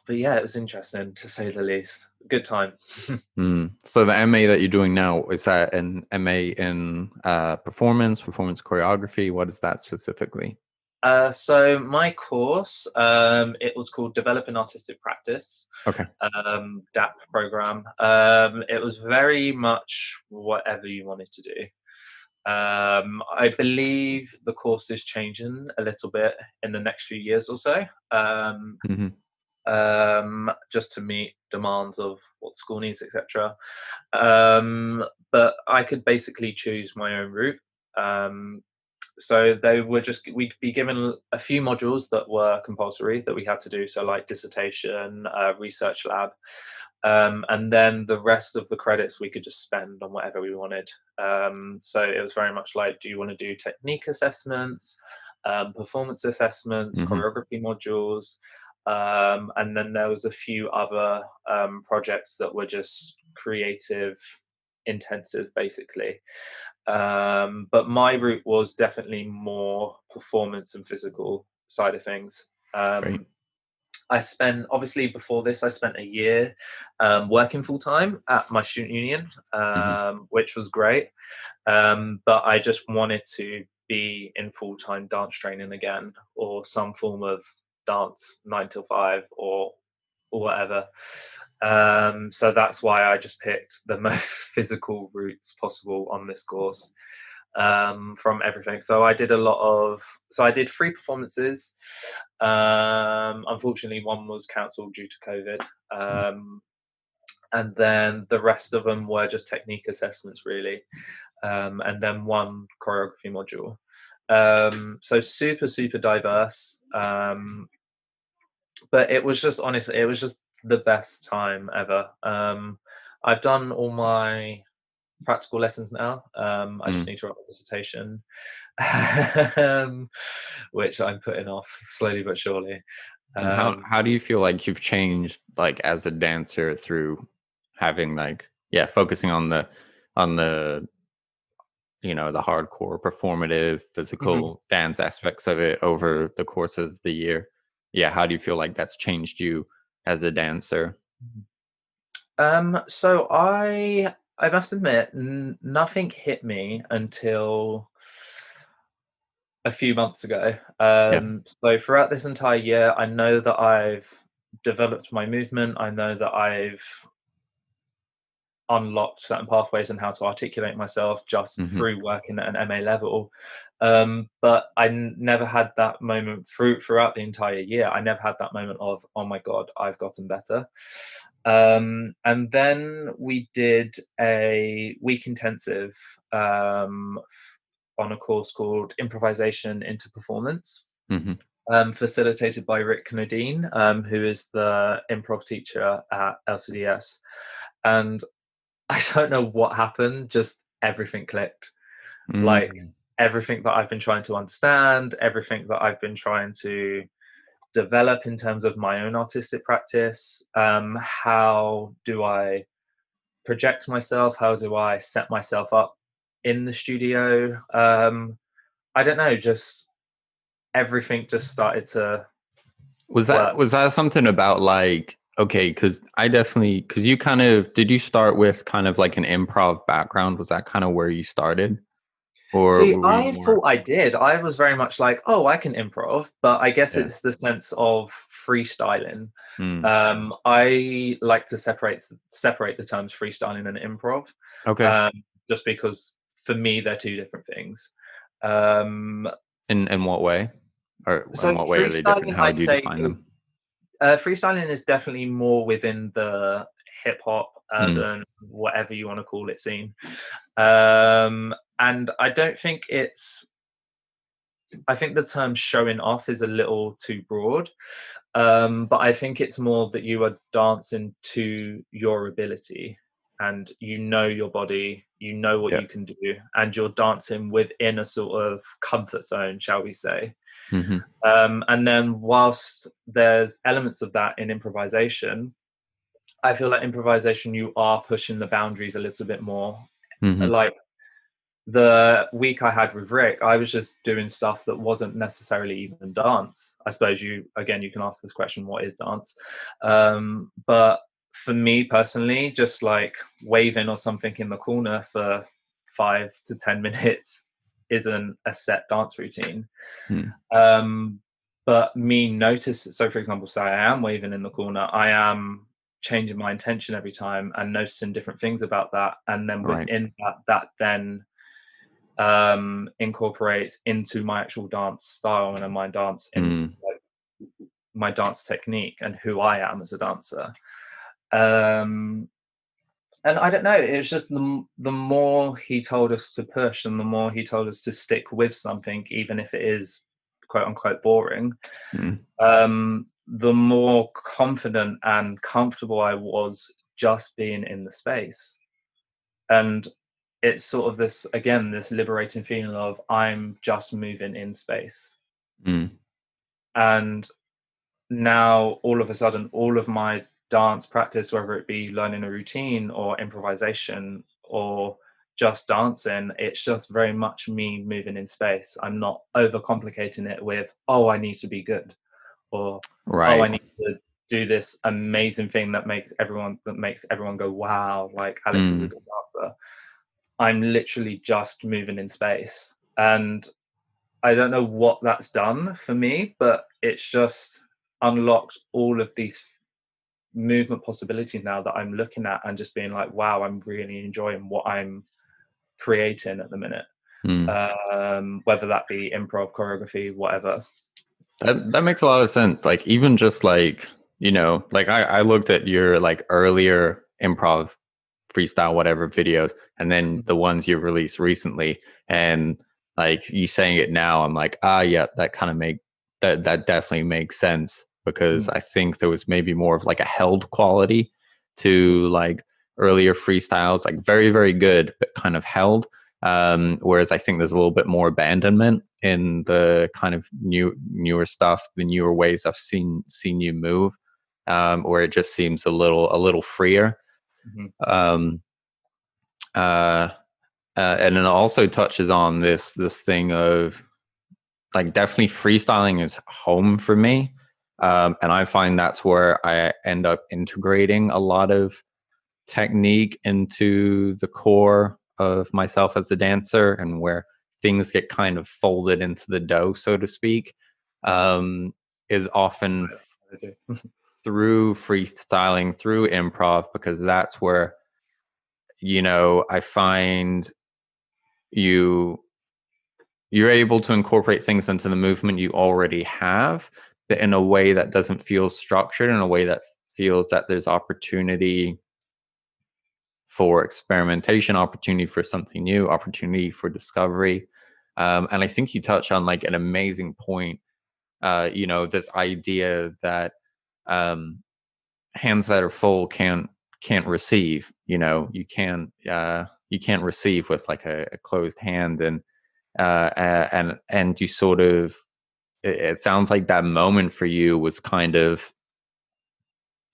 But yeah, it was interesting, to say the least. Good time. So the MA that you're doing now, is that an MA in performance choreography? What is that specifically? So my course, it was called Developing Artistic Practice. Okay. DAP program. It was very much whatever you wanted to do. I believe the course is changing a little bit in the next few years or so, just to meet demands of what school needs, etc. But I could basically choose my own route. So we'd be given a few modules that were compulsory that we had to do, so like dissertation, research lab, and then the rest of the credits we could just spend on whatever we wanted. So it was very much like, do you want to do technique assessments, performance assessments, choreography modules, and then there was a few other projects that were just creative intensive, basically. But my route was definitely more performance and physical side of things. Great. I spent, obviously before this, I spent a year working full time at my student union, Hmm. which was great. But I just wanted to be in full time dance training again, or some form of dance 9 till 5 or whatever. So that's why I just picked the most physical routes possible on this course, from everything. So I did 3 performances. Unfortunately, one was cancelled due to COVID. And then the rest of them were just technique assessments, really. And then one choreography module. So super, super diverse. But it was just, honestly, it was just the best time ever. I've done all my practical lessons now. I just Mm. need to write my dissertation, which I'm putting off slowly but surely. And how do you feel like you've changed, like, as a dancer, through having, like, yeah, focusing on the the hardcore performative Mhm. physical dance aspects of it over the course of the year? Yeah, how do you feel like that's changed you as a dancer? So I must admit, nothing hit me until a few months ago. Yeah. So throughout this entire year, I know that I've developed my movement. I know that I've unlocked certain pathways and how to articulate myself just Hmm. through working at an MA level. But I never had that moment throughout the entire year. I never had that moment of, oh my God, I've gotten better. And then we did a week intensive on a course called Improvisation into Performance, Hmm. facilitated by Rick Nadine, who is the improv teacher at LCDS. And I don't know what happened, just everything clicked. Like, Mm. everything that I've been trying to understand, everything that I've been trying to develop in terms of my own artistic practice. How do I project myself? How do I set myself up in the studio? I don't know, just everything just started to Was that work. was that something about, like, okay, because you kind of, did you start with kind of like an improv background? Was that kind of where you started, or See, were you I more? thought I did. I was very much like, oh, I can improv, but I guess Yeah. it's the sense of freestyling. Mm. I like to separate the terms freestyling and improv, Okay. um, just because for me they're two different things. Um, In what way? Or in so what way are they different? freestyling, How I'd would you say, define is them? freestyling is definitely more within the hip hop, Mm. urban, whatever you want to call it, scene. And I don't think it's I think the term showing off is a little too broad. But I think it's more that you are dancing to your ability and you know your body, you know what Yeah. you can do, and you're dancing within a sort of comfort zone, shall we say. Hmm. And then, whilst there's elements of that in improvisation, I feel like improvisation, you are pushing the boundaries a little bit more. Hmm. Like, the week I had with Rick, I was just doing stuff that wasn't necessarily even dance. I suppose you can ask this question, what is dance? But for me personally, just like waving or something in the corner for 5 to 10 minutes isn't a set dance routine. Mm. Um, but me notice, so for example, say I am waving in the corner, I am changing my intention every time and noticing different things about that. And then Right. within that then incorporates into my actual dance style and my dance in Mm. like, my dance technique and who I am as a dancer. Um, and I don't know, it's just the more he told us to push and the more he told us to stick with something, even if it is quote unquote boring, Mm. the more confident and comfortable I was just being in the space. And it's sort of this, again, this liberating feeling of I'm just moving in space. Mm. And now all of a sudden, all of my dance practice, whether it be learning a routine or improvisation or just dancing. It's just very much me moving in space. I'm not overcomplicating it with, oh, I need to be good, or oh, I Right. need to do this amazing thing that makes everyone go, wow, like Alex is a Mm. good dancer. I'm literally just moving in space. And I don't know what that's done for me, but it's just unlocked all of these movement possibilities now that I'm looking at and just being like, wow, I'm really enjoying what I'm creating at the minute. Mm. Whether that be improv, choreography, whatever. That makes a lot of sense. Like even just like, like I looked at your like earlier improv, freestyle, whatever videos, and then the ones you've released recently, and like you saying it now, I'm like, yeah, that kind of that definitely makes sense, because I think there was maybe more of like a held quality to like earlier freestyles, like very, very good, but kind of held. Whereas I think there's a little bit more abandonment in the kind of newer stuff, the newer ways I've seen you move, where it just seems a little freer. Um, and it also touches on this thing of like definitely freestyling is home for me, and I find that's where I end up integrating a lot of technique into the core of myself as a dancer, and where things get kind of folded into the dough, so to speak, is often through freestyling, through improv, because that's where I find you're able to incorporate things into the movement you already have, but in a way that doesn't feel structured, in a way that feels that there's opportunity for experimentation, opportunity for something new, opportunity for discovery. And I think you touch on like an amazing point, this idea that hands that are full can't receive. You can't receive with like a closed hand, and you sort of, it sounds like that moment for you was kind of,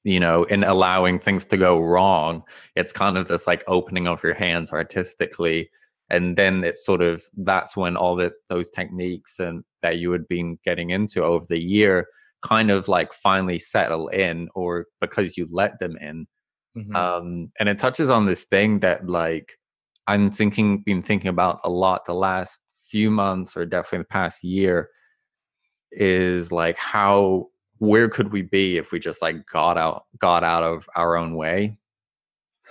in allowing things to go wrong, it's kind of this like opening of your hands artistically. And then it's sort of, that's when all those techniques and that you had been getting into over the year kind of like finally settle in, or because you let them in. And it touches on this thing that like been thinking about a lot the last few months, or definitely the past year, is like where could we be if we just like got out of our own way.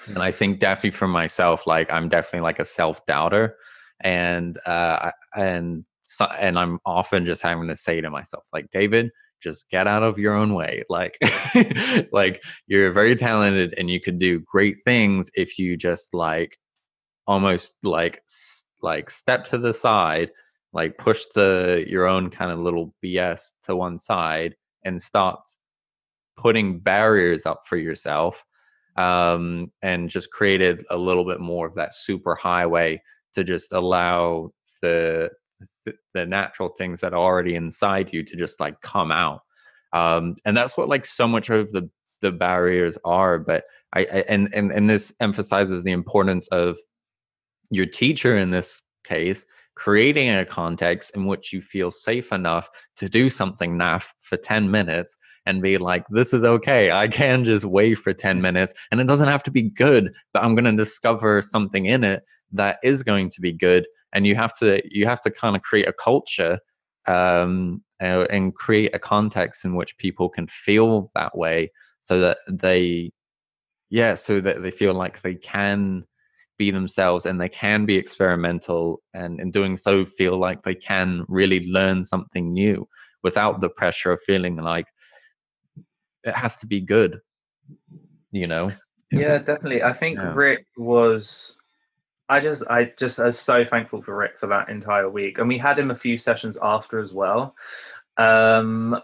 And I think definitely for myself, like I'm definitely like a self-doubter, and and I'm often just having to say to myself, like, David, just get out of your own way. Like like you're very talented and you could do great things if you just like almost like step to the side, like push your own kind of little BS to one side and stop putting barriers up for yourself, and just created a little bit more of that super highway to just allow the natural things that are already inside you to just like come out. And that's what like so much of the barriers are. But and this emphasizes the importance of your teacher in this case creating a context in which you feel safe enough to do something naff for 10 minutes and be like, this is okay, I can just wait for 10 minutes and it doesn't have to be good, but I'm going to discover something in it that is going to be good. And you have to kind of create a culture, and create a context in which people can feel that way, so that they feel like they can be themselves and they can be experimental, and in doing so feel like they can really learn something new without the pressure of feeling like it has to be good, you know. Yeah, definitely. I think Yeah. Rick was. I was so thankful for Rick for that entire week, and we had him a few sessions after as well. But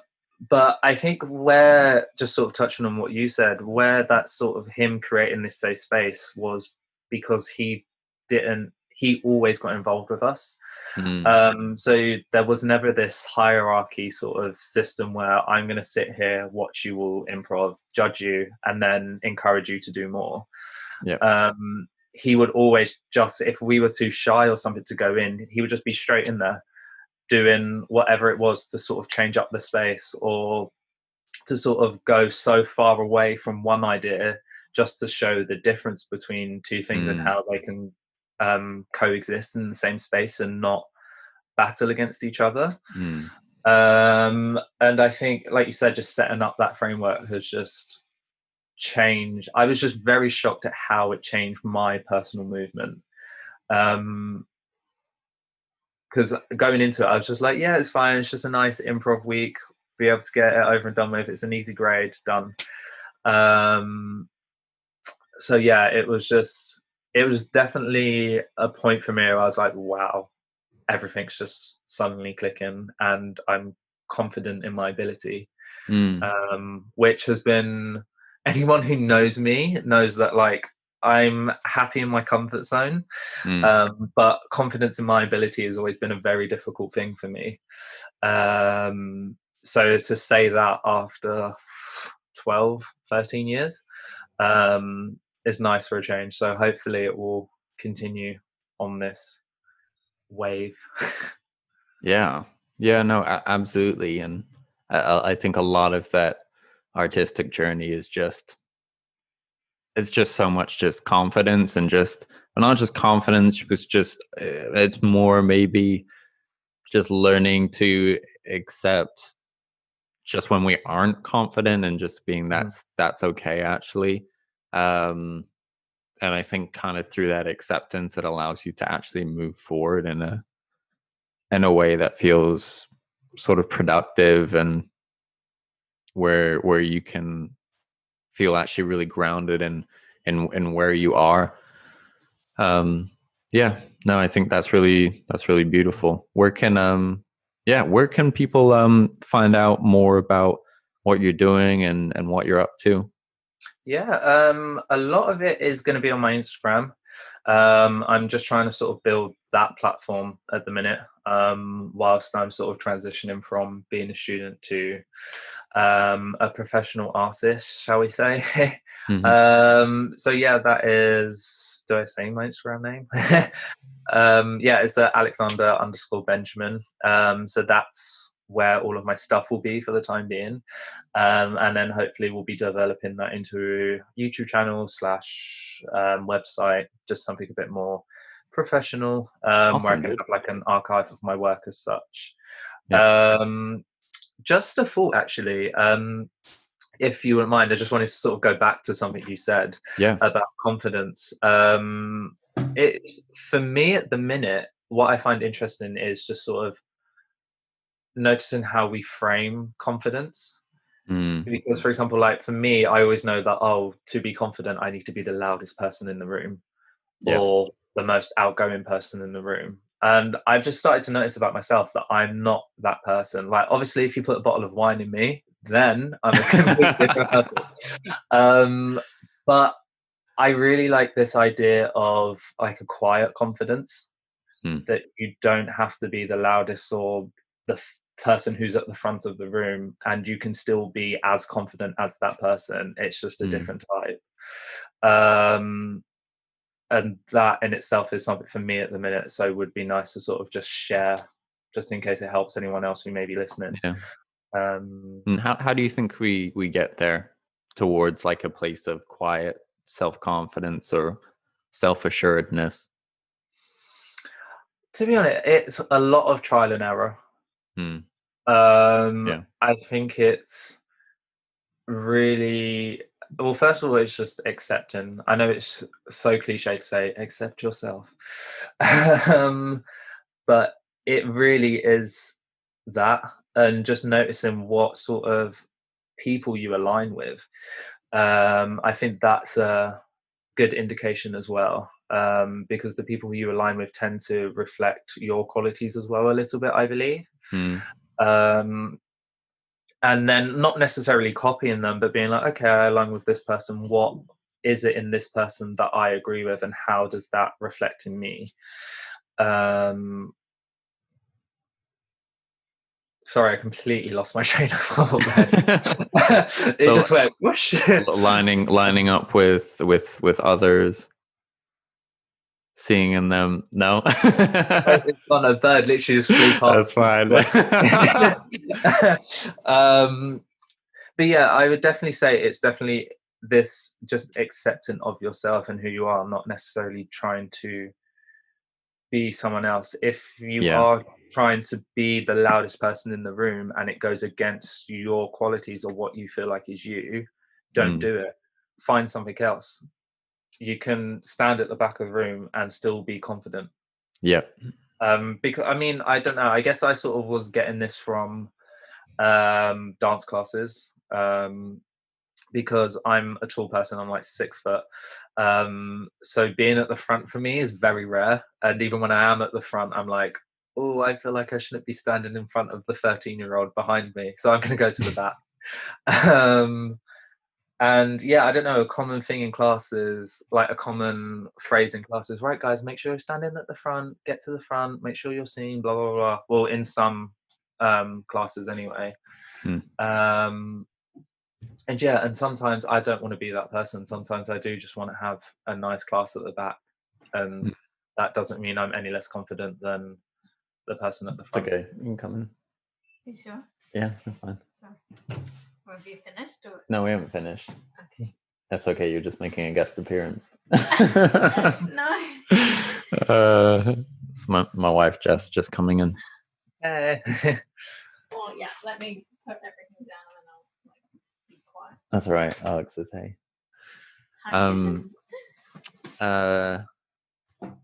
I think where, just sort of touching on what you said, where that sort of him creating this safe space was because he always got involved with us. So there was never this hierarchy sort of system where I'm going to sit here, watch you all improv, judge you, and then encourage you to do more. Yeah. he would always just, if we were too shy or something to go in, he would just be straight in there doing whatever it was to sort of change up the space, or to sort of go so far away from one idea just to show the difference between two things and how they can coexist in the same space and not battle against each other. And I think, like you said, just setting up that framework has just changed. I was just very shocked at how it changed my personal movement. Because going into it, I was just like, yeah, it's fine. It's just a nice improv week. Be able to get it over and done with. It's an easy grade, done. So yeah, it was definitely a point for me where I was like, wow, everything's just suddenly clicking, and I'm confident in my ability. Which has been, anyone who knows me knows that, like, I'm happy in my comfort zone, but confidence in my ability has always been a very difficult thing for me. So to say that after 12, 13 years is nice for a change. So hopefully it will continue on this wave. Yeah, no, absolutely. And I think a lot of that artistic journey is just, it's just so much just confidence, and just, but not just confidence, it's just, it's more maybe just learning to accept just when we aren't confident, and just being that's okay, actually. And I think kind of through that acceptance, it allows you to actually move forward in a way that feels sort of productive, and where you can feel actually really grounded in where you are. Yeah, no, I think that's really beautiful. Where can people find out more about what you're doing and what you're up to? Yeah, a lot of it is going to be on my Instagram. I'm just trying to sort of build that platform at the minute, whilst I'm sort of transitioning from being a student to a professional artist, shall we say. So yeah, that is, do I say my Instagram name? Yeah, it's Alexander_Benjamin. So that's where all of my stuff will be for the time being, and then hopefully we'll be developing that into YouTube channel / website, just something a bit more professional, Awesome, where I can have like an archive of my work as such. Yeah. Just a thought, actually, if you wouldn't mind, I just wanted to sort of go back to something you said about confidence. It's, for me at the minute, what I find interesting is just sort of noticing how we frame confidence. Because, for example, like for me, I always know that, oh, to be confident, I need to be the loudest person in the room, or the most outgoing person in the room. And I've just started to notice about myself that I'm not that person. Like, obviously, if you put a bottle of wine in me, then I'm a completely different person. But I really like this idea of like a quiet confidence, that you don't have to be the loudest or the person who's at the front of the room, and you can still be as confident as that person. It's just a different type. And that in itself is something for me at the minute. So it would be nice to sort of just share, just in case it helps anyone else who may be listening. And how do you think we get there, towards like a place of quiet self-confidence or self-assuredness? To be honest, it's a lot of trial and error. I think it's really, well, first of all, it's just accepting. I know it's so cliche to say, accept yourself. But it really is that, and just noticing what sort of people you align with. I think that's a good indication as well, because the people who you align with tend to reflect your qualities as well a little bit, I believe. And then not necessarily copying them, but being like, okay, I align with this person. What is it in this person that I agree with, and how does that reflect in me? Sorry, I completely lost my train of thought. It just went whoosh. lining up with others. seeing them. No. It's on a bird literally just flew past. That's fine. But yeah, I would definitely say it's definitely this just acceptance of yourself and who you are, not necessarily trying to be someone else. If you Yeah. are trying to be the loudest person in the room and it goes against your qualities or what you feel like is you, don't do it. Find something else. You can stand at the back of the room and still be confident. Yeah. Because I mean, I don't know. I guess I sort of was getting this from dance classes. Because I'm a tall person, I'm like 6 foot. So being at the front for me is very rare. And even when I am at the front, I'm like, oh, I feel like I shouldn't be standing in front of the 13-year-old behind me. So I'm going to go to the back. And yeah, I don't know, a common thing in classes, like a common phrase in classes, right, guys, make sure you're standing at the front, get to the front, make sure you're seen, blah, blah, blah. Well, in some classes anyway. And yeah, and sometimes I don't want to be that person. Sometimes I do just want to have a nice class at the back. And that doesn't mean I'm any less confident than the person at the front. It's okay. You can come in. You sure? Yeah, that's fine. So, have you finished? Or? No, we haven't finished. Okay. That's okay. You're just making a guest appearance. No. It's my wife, Jess, just coming in. Hey. Well, yeah, let me put everything down and I'll be quiet. That's all right. Alex says hey.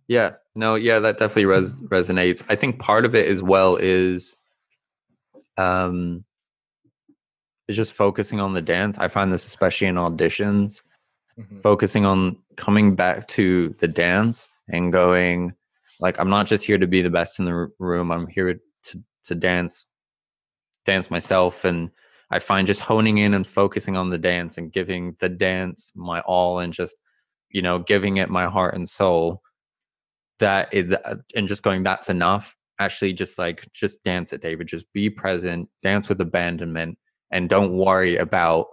Yeah, no, yeah, that definitely resonates. I think part of it as well is just focusing on the dance. I find this especially in auditions, focusing on coming back to the dance and going, like, I'm not just here to be the best in the room. I'm here to dance myself. And I find just honing in and focusing on the dance and giving the dance my all and just, giving it my heart and soul, and just going, that's enough. Actually, just dance it, David. Just be present, dance with abandonment, and don't worry about,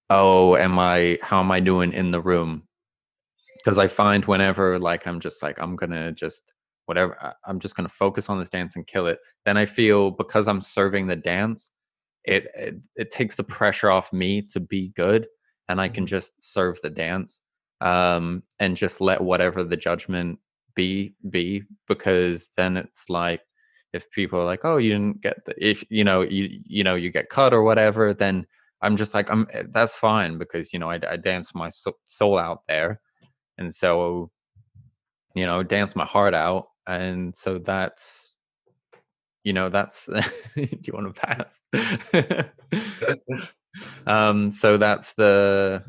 how am I doing in the room? Because I find whenever I'm just I'm gonna just whatever, I'm just gonna focus on this dance and kill it. Then I feel, because I'm serving the dance, it takes the pressure off me to be good, and I can just serve the dance, and just let whatever the judgment be, because then it's like, if people are like, oh, you didn't get if you get cut or whatever, then I'm just like, that's fine, because I danced my soul out there, and so dance my heart out, and so that's that's do you want to pass? So that's the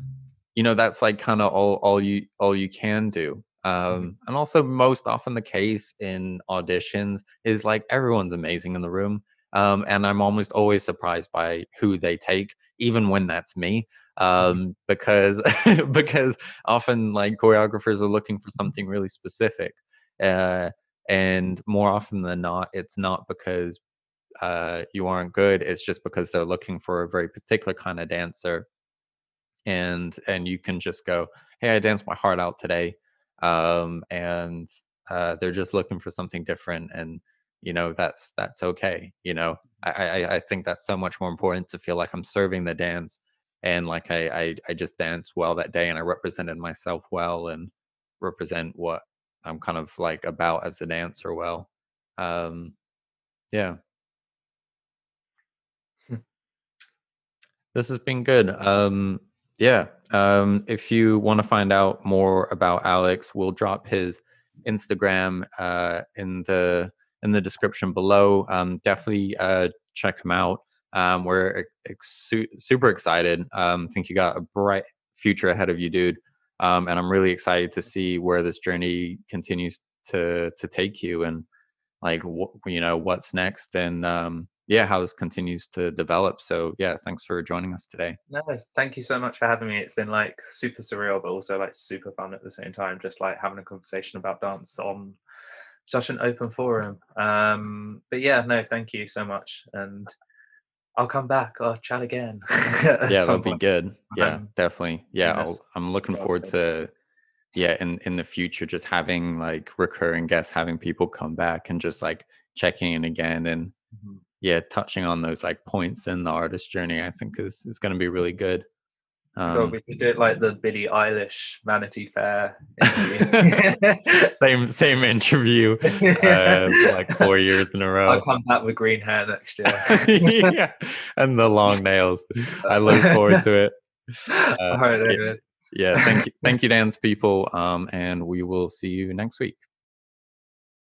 that's kind of all you can do. And also, most often the case in auditions is everyone's amazing in the room, and I'm almost always surprised by who they take, even when that's me, because because often choreographers are looking for something really specific, and more often than not, it's not because you aren't good. It's just because they're looking for a very particular kind of dancer, and you can just go, hey, I danced my heart out today, and they're just looking for something different, and that's okay. I think that's so much more important, to feel like I'm serving the dance, and I just danced well that day, and I represented myself well, and represent what I'm kind of about as a dancer well. Yeah. This has been good. Yeah. If you want to find out more about Alex, we'll drop his Instagram in the description below. Definitely check him out. We're super excited. Think you got a bright future ahead of you, dude. And I'm really excited to see where this journey continues to take you, and what's next, and yeah, how this continues to develop. So yeah, thanks for joining us today. No, thank you so much for having me. It's been super surreal, but also super fun at the same time, just having a conversation about dance on such an open forum. But yeah, no, thank you so much, and I'll come back. I'll chat again. Yeah, that'll be good. Yeah, definitely. Yeah, I'm looking forward to yeah, in the future, just having like recurring guests, having people come back and just like checking in again, and yeah, touching on those like points in the artist journey, I think is going to be really good. God, we could do it like the Billie Eilish Vanity Fair interview. same interview, like 4 years in a row. I'll come back with green hair next year. Yeah, and the long nails. I look forward to it. All right, David. Yeah, thank you, dance people, and we will see you next week.